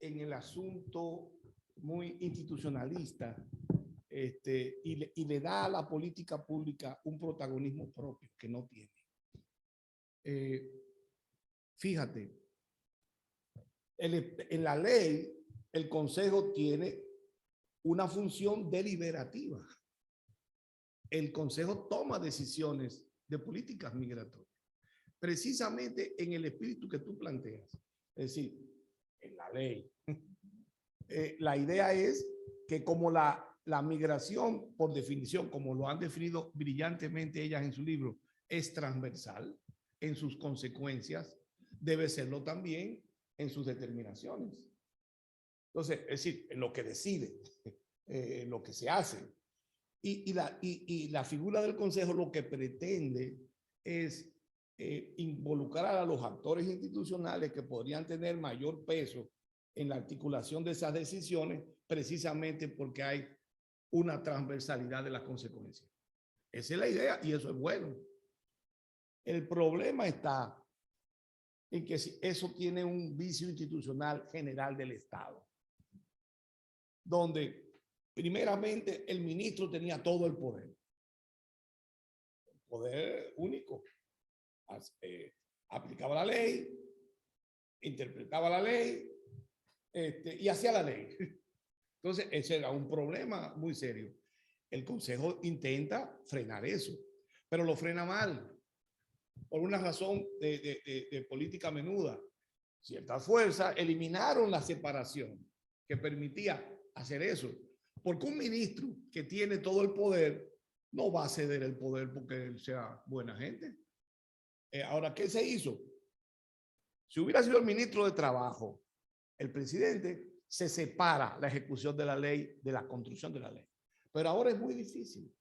en el asunto muy institucionalista, y le da a la política pública un protagonismo propio que no tiene. Fíjate, en la ley, el Consejo tiene una función deliberativa. El Consejo toma decisiones de políticas migratorias, precisamente en el espíritu que tú planteas. Es decir, en la ley. La idea es que como la migración, por definición, como lo han definido brillantemente ellas en su libro, es transversal en sus consecuencias, debe serlo también en sus determinaciones. Entonces, es decir, en lo que decide, en lo que se hace. Y la figura del consejo lo que pretende es involucrar a los actores institucionales que podrían tener mayor peso en la articulación de esas decisiones, precisamente porque hay una transversalidad de las consecuencias. Esa es la idea y eso es bueno. El problema está en que eso tiene un vicio institucional general del Estado, donde primeramente el ministro tenía todo el poder único. Aplicaba la ley, interpretaba la ley y hacía la ley. Entonces, ese era un problema muy serio. El Consejo intenta frenar eso, pero lo frena mal, por una razón de política menuda. Ciertas fuerzas eliminaron la separación que permitía hacer eso, porque un ministro que tiene todo el poder no va a ceder el poder porque él sea buena gente. Ahora, ¿qué se hizo? Si hubiera sido el ministro de Trabajo, el presidente se separa la ejecución de la ley de la construcción de la ley. Pero ahora es muy difícil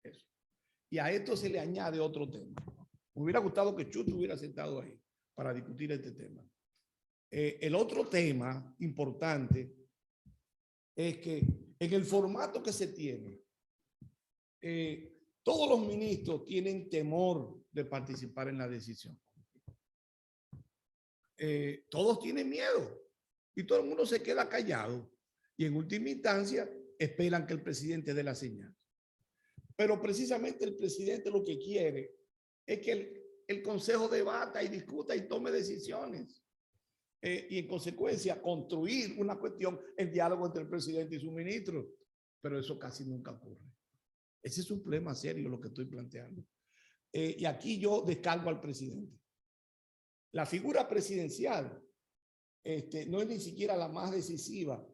eso. Y a esto se le añade otro tema. Me hubiera gustado que Chucho hubiera sentado ahí para discutir este tema. El otro tema importante es que en el formato que se tiene, todos los ministros tienen temor de participar en la decisión. Todos tienen miedo y todo el mundo se queda callado y en última instancia esperan que el presidente dé la señal. Pero precisamente el presidente lo que quiere es que el Consejo debata y discuta y tome decisiones. Y en consecuencia construir una cuestión en diálogo entre el presidente y su ministro. Pero eso casi nunca ocurre. Ese es un problema serio lo que estoy planteando. Y aquí yo descargo al presidente. La figura presidencial no es ni siquiera la más decisiva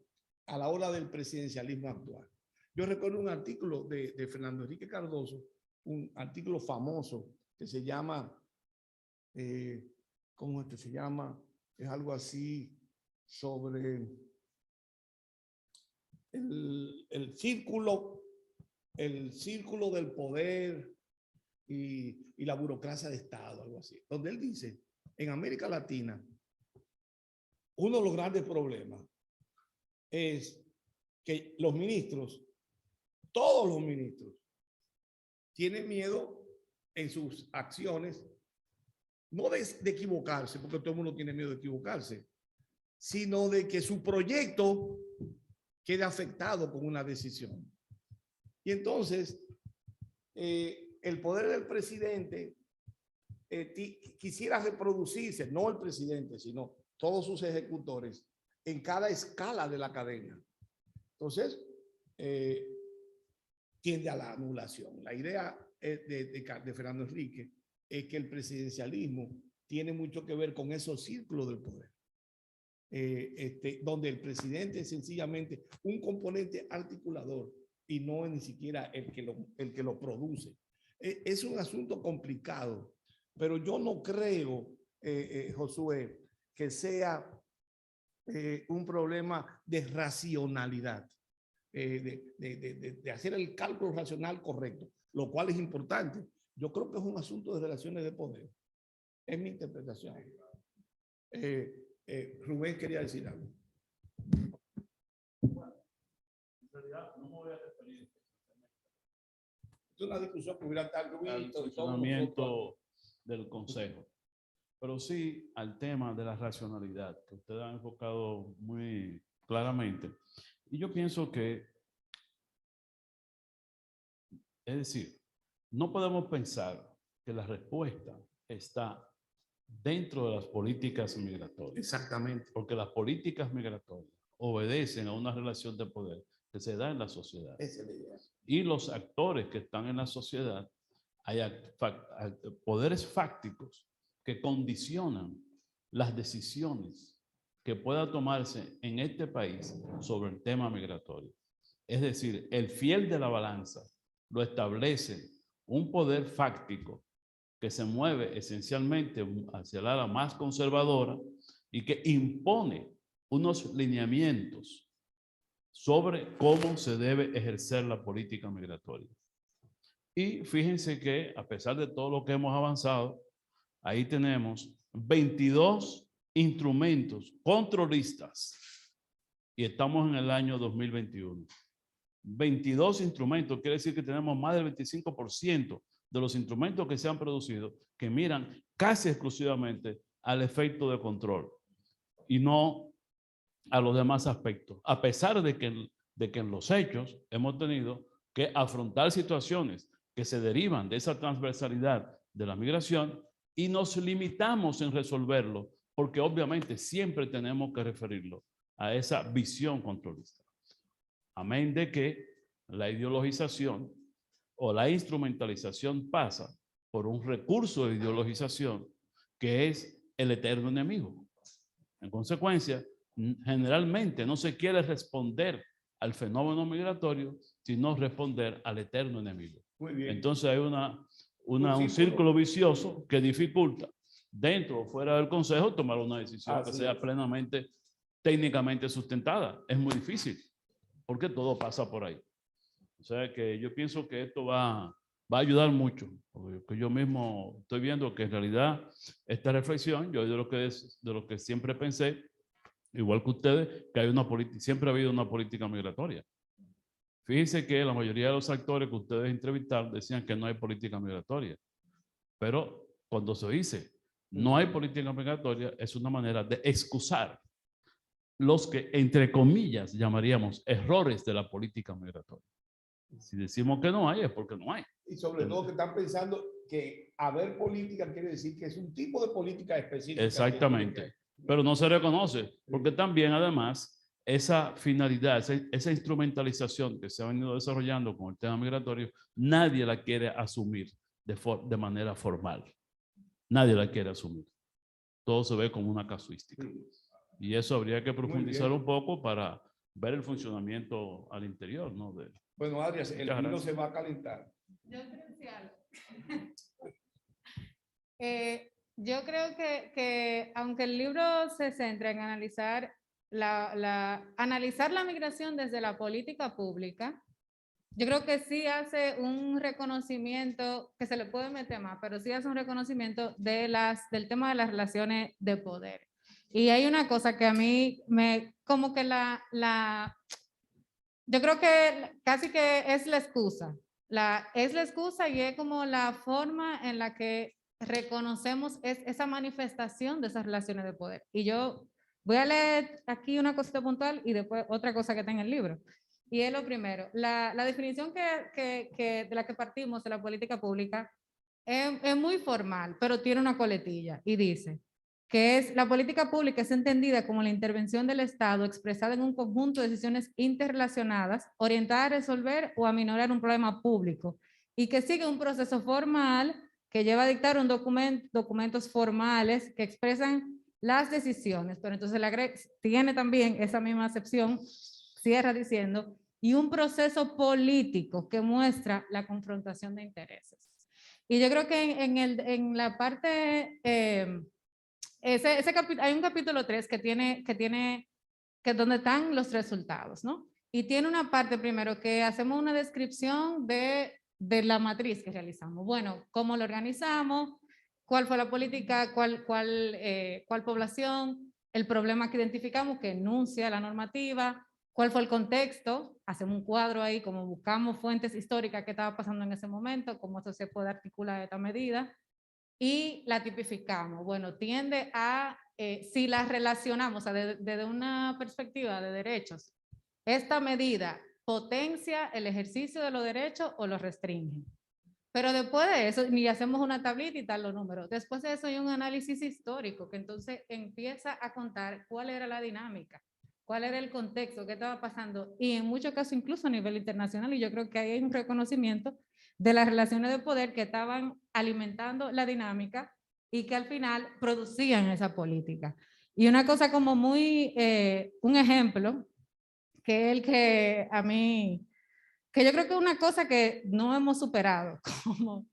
a la hora del presidencialismo actual. Yo recuerdo un artículo de Fernando Enrique Cardoso, un artículo famoso que se llama, ¿cómo es que se llama? Es algo así sobre el círculo del poder y la burocracia de Estado, algo así, donde él dice, en América Latina, uno de los grandes problemas es que los ministros, todos los ministros, tienen miedo en sus acciones, no de equivocarse, porque todo el mundo tiene miedo de equivocarse, sino de que su proyecto quede afectado con una decisión. Y entonces, el poder del presidente quisiera reproducirse, no el presidente, sino todos sus ejecutores, en cada escala de la cadena. Entonces, tiende a la anulación. La idea de Fernando Enrique es que el presidencialismo tiene mucho que ver con esos círculos del poder, donde el presidente es sencillamente un componente articulador y no es ni siquiera el que lo produce. Es un asunto complicado, pero yo no creo, Josué, que sea un problema de racionalidad, de hacer el cálculo racional correcto, lo cual es importante. Yo creo que es un asunto de relaciones de poder. Es mi interpretación. Rubén quería decir algo. En realidad, no me voy a referir. Es una discusión que hubiera tal al funcionamiento del Consejo, pero sí al tema de la racionalidad, que usted ha enfocado muy claramente. Y yo pienso que, es decir, no podemos pensar que la respuesta está dentro de las políticas migratorias. Exactamente. Porque las políticas migratorias obedecen a una relación de poder que se da en la sociedad. Esa es la idea. Y los actores que están en la sociedad, hay poderes fácticos que condicionan las decisiones que pueda tomarse en este país sobre el tema migratorio. Es decir, el fiel de la balanza lo establece un poder fáctico que se mueve esencialmente hacia la ala más conservadora y que impone unos lineamientos sobre cómo se debe ejercer la política migratoria. Y fíjense que a pesar de todo lo que hemos avanzado, ahí tenemos 22 instrumentos controlistas y estamos en el año 2021. 22 instrumentos, quiere decir que tenemos más del 25% de los instrumentos que se han producido que miran casi exclusivamente al efecto de control y no a los demás aspectos, a pesar de que en los hechos hemos tenido que afrontar situaciones que se derivan de esa transversalidad de la migración y nos limitamos en resolverlo porque obviamente siempre tenemos que referirlo a esa visión controlista. Amén de que la ideologización o la instrumentalización pasa por un recurso de ideologización que es el eterno enemigo. En consecuencia, generalmente no se quiere responder al fenómeno migratorio, sino responder al eterno enemigo. Muy bien. Entonces hay un círculo vicioso que dificulta dentro o fuera del Consejo tomar una decisión que sea plenamente técnicamente sustentada. Es muy difícil porque todo pasa por ahí. O sea que yo pienso que esto va a ayudar mucho, porque yo mismo estoy viendo que en realidad esta reflexión, yo de lo que siempre pensé, igual que ustedes, que hay siempre ha habido una política migratoria. Fíjense que la mayoría de los actores que ustedes entrevistaron decían que no hay política migratoria, pero cuando se dice no hay política migratoria es una manera de excusar los que, entre comillas, llamaríamos errores de la política migratoria. Si decimos que no hay, es porque no hay. Y sobre todo que están pensando que haber política quiere decir que es un tipo de política específica. Exactamente. Pero no se reconoce, porque también además esa finalidad, esa instrumentalización que se ha venido desarrollando con el tema migratorio, nadie la quiere asumir de manera formal. Nadie la quiere asumir. Todo se ve como una casuística. Y eso habría que profundizar un poco para ver el funcionamiento al interior, ¿no? Bueno, Adrián, el vino se va a calentar. Yo creo que aunque el libro se centra en analizar analizar la migración desde la política pública, yo creo que sí hace un reconocimiento, que se le puede meter más, pero sí hace un reconocimiento del tema de las relaciones de poder. Y hay una cosa que a mí como que yo creo que casi que es la excusa. Es la excusa y es como la forma en la que reconocemos esa manifestación de esas relaciones de poder. Y yo voy a leer aquí una cosita puntual y después otra cosa que está en el libro. Y es lo primero. La definición de la que partimos de la política pública es muy formal, pero tiene una coletilla y dice que la política pública es entendida como la intervención del Estado expresada en un conjunto de decisiones interrelacionadas orientadas a resolver o a minorar un problema público y que sigue un proceso formal que lleva a dictar documentos formales que expresan las decisiones. Pero entonces tiene también esa misma acepción, cierra diciendo, y un proceso político que muestra la confrontación de intereses. Y yo creo que en la parte... hay un capítulo 3 que es donde están los resultados, ¿no? Y tiene una parte primero que hacemos una descripción de la matriz que realizamos. Bueno, cómo lo organizamos, cuál fue la política, cuál población, el problema que identificamos que enuncia la normativa, cuál fue el contexto, hacemos un cuadro ahí, como buscamos fuentes históricas que estaba pasando en ese momento, cómo eso se puede articular de esta medida. Y la tipificamos. Bueno, tiende a, si la relacionamos desde una perspectiva de derechos, esta medida potencia el ejercicio de los derechos o los restringe. Pero después de eso, ni hacemos una tablita y tal los números. Después de eso hay un análisis histórico que entonces empieza a contar cuál era la dinámica, cuál era el contexto, qué estaba pasando. Y en muchos casos incluso a nivel internacional, y yo creo que ahí hay un reconocimiento de las relaciones de poder que estaban alimentando la dinámica y que al final producían esa política. Y una cosa como muy, un ejemplo, que es el que a mí, que yo creo que es una cosa que no hemos superado, como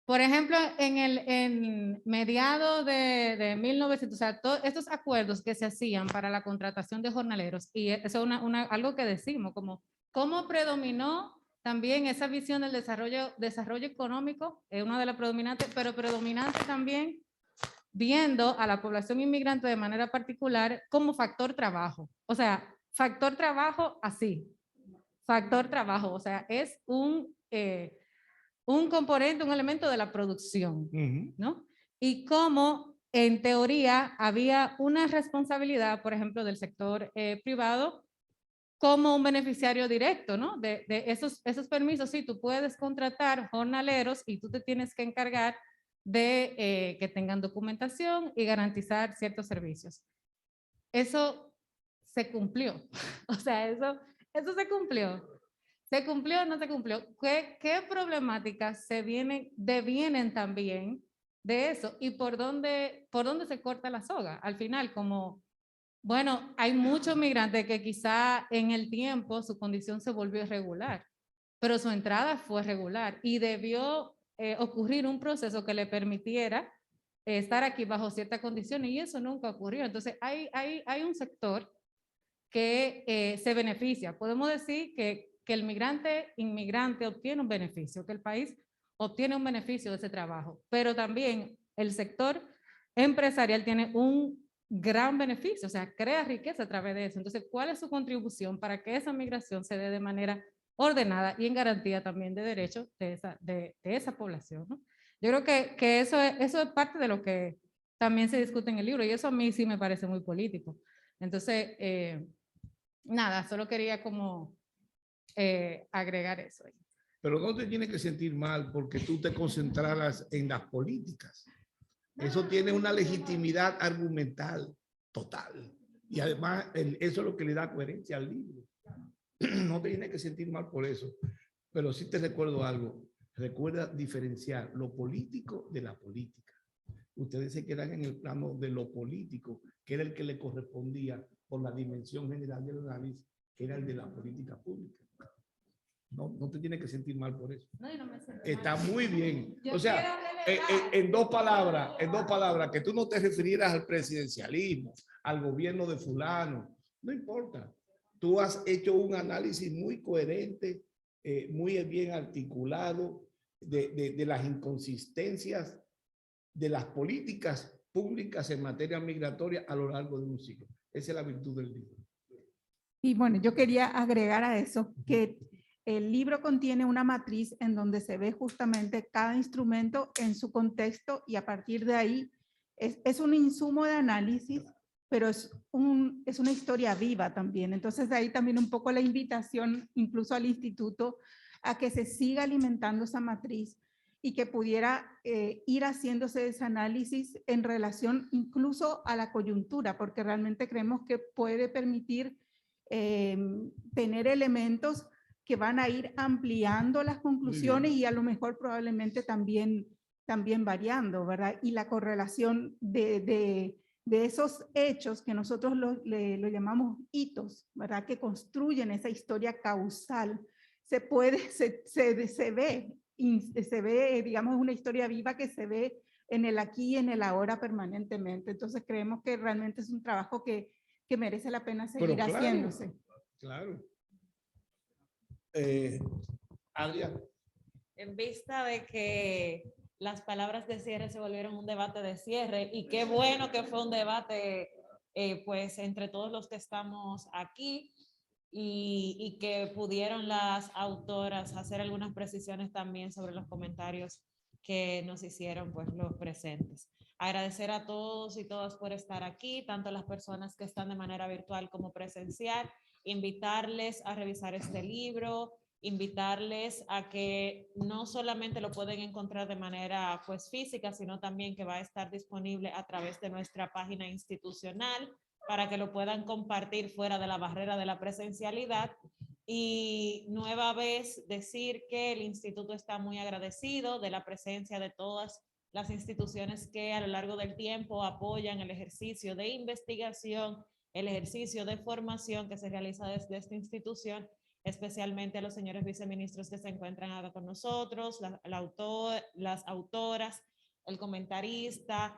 Por ejemplo, en mediados de 1900, o sea, todos estos acuerdos que se hacían para la contratación de jornaleros, y eso es algo que decimos, como cómo predominó también esa visión del desarrollo económico, es una de las predominantes, pero predominante también viendo a la población inmigrante de manera particular como factor trabajo. O sea, factor trabajo así, factor trabajo, o sea, es un componente, un elemento de la producción, ¿no? Y cómo en teoría había una responsabilidad, por ejemplo, del sector privado como un beneficiario directo, ¿no? De esos permisos. Sí, tú puedes contratar jornaleros y tú te tienes que encargar de que tengan documentación y garantizar ciertos servicios. Eso se cumplió. O sea, eso se cumplió. ¿Se cumplió o no se cumplió? ¿Qué problemáticas devienen también de eso? ¿Y por dónde se corta la soga? Al final, como, bueno, hay muchos migrantes que quizá en el tiempo su condición se volvió irregular, pero su entrada fue regular y debió ocurrir un proceso que le permitiera estar aquí bajo ciertas condiciones y eso nunca ocurrió. Entonces, hay un sector que se beneficia. Podemos decir que el inmigrante obtiene un beneficio, que el país obtiene un beneficio de ese trabajo, pero también el sector empresarial tiene un gran beneficio, o sea, crea riqueza a través de eso. Entonces, ¿cuál es su contribución para que esa migración se dé de manera ordenada y en garantía también de derechos de esa población, ¿no? Yo creo que eso es parte de lo que también se discute en el libro y eso a mí sí me parece muy político. Entonces, nada, solo quería como agregar eso. Pero no te tienes que sentir mal porque tú te concentraras en las políticas. Eso tiene una legitimidad argumental total. Y además, eso es lo que le da coherencia al libro. No te tienes que sentir mal por eso. Pero sí te recuerdo algo. Recuerda diferenciar lo político de la política. Ustedes se quedan en el plano de lo político, que era el que le correspondía por la dimensión general del análisis, que era el de la política pública. No te tienes que sentir mal por eso. No, yo no me siento Está mal. muy bien. Yo O sea, en dos palabras, que tú no te refirieras al presidencialismo, al gobierno de fulano, no importa. Tú has hecho un análisis muy coherente, muy bien articulado de las inconsistencias de las políticas públicas en materia migratoria a lo largo de un siglo. Esa es la virtud del libro. Y bueno, yo quería agregar a eso que el libro contiene una matriz en donde se ve justamente cada instrumento en su contexto y a partir de ahí es un insumo de análisis, pero es una historia viva también. Entonces de ahí también un poco la invitación incluso al instituto a que se siga alimentando esa matriz y que pudiera ir haciéndose ese análisis en relación incluso a la coyuntura, porque realmente creemos que puede permitir tener elementos que van a ir ampliando las conclusiones y a lo mejor probablemente también variando, ¿verdad? Y la correlación de esos hechos que nosotros lo llamamos hitos, ¿verdad? Que construyen esa historia causal, se ve, digamos, una historia viva que se ve en el aquí y en el ahora permanentemente. Entonces creemos que realmente es un trabajo que merece la pena seguir haciéndose. Claro. Adrián. En vista de que las palabras de cierre se volvieron un debate de cierre y qué bueno que fue un debate pues entre todos los que estamos aquí y que pudieron las autoras hacer algunas precisiones también sobre los comentarios que nos hicieron pues los presentes. Agradecer a todos y todas por estar aquí, tanto las personas que están de manera virtual como presencial, invitarles a revisar este libro, invitarles a que no solamente lo pueden encontrar de manera pues física, sino también que va a estar disponible a través de nuestra página institucional para que lo puedan compartir fuera de la barrera de la presencialidad. Y nueva vez decir que el instituto está muy agradecido de la presencia de todas las instituciones que a lo largo del tiempo apoyan el ejercicio de investigación, el ejercicio de formación que se realiza desde esta institución, especialmente a los señores viceministros que se encuentran acá con nosotros, las autoras, el comentarista,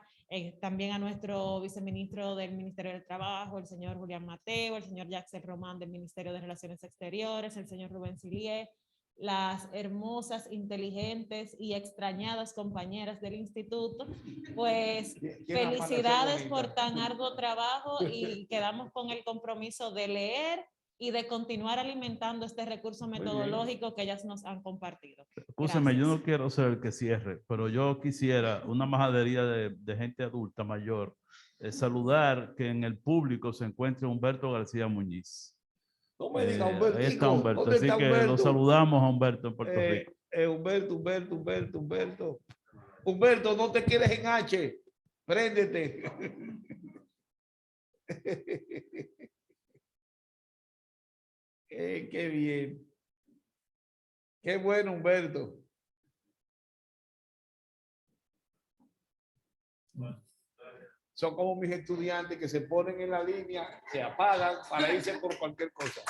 también a nuestro viceministro del Ministerio del Trabajo, el señor Julián Mateo, el señor Jackson Román del Ministerio de Relaciones Exteriores, el señor Rubén Silié, las hermosas, inteligentes y extrañadas compañeras del instituto, pues felicidades por tan arduo trabajo y quedamos con el compromiso de leer y de continuar alimentando este recurso metodológico que ellas nos han compartido. Escúcheme, yo Gracias. no quiero ser el que cierre, pero yo quisiera una majadería de gente adulta mayor, saludar que en el público se encuentre Humberto García Muñiz. No me diga Ahí Humbertico. está Humberto, ¿Dónde así está que Humberto? lo saludamos a Humberto en Puerto Rico. Humberto. Humberto, no te quedes en H. Préndete. Qué bien. Qué bueno, Humberto. Son como mis estudiantes que se ponen en la línea, se apagan para irse por cualquier cosa.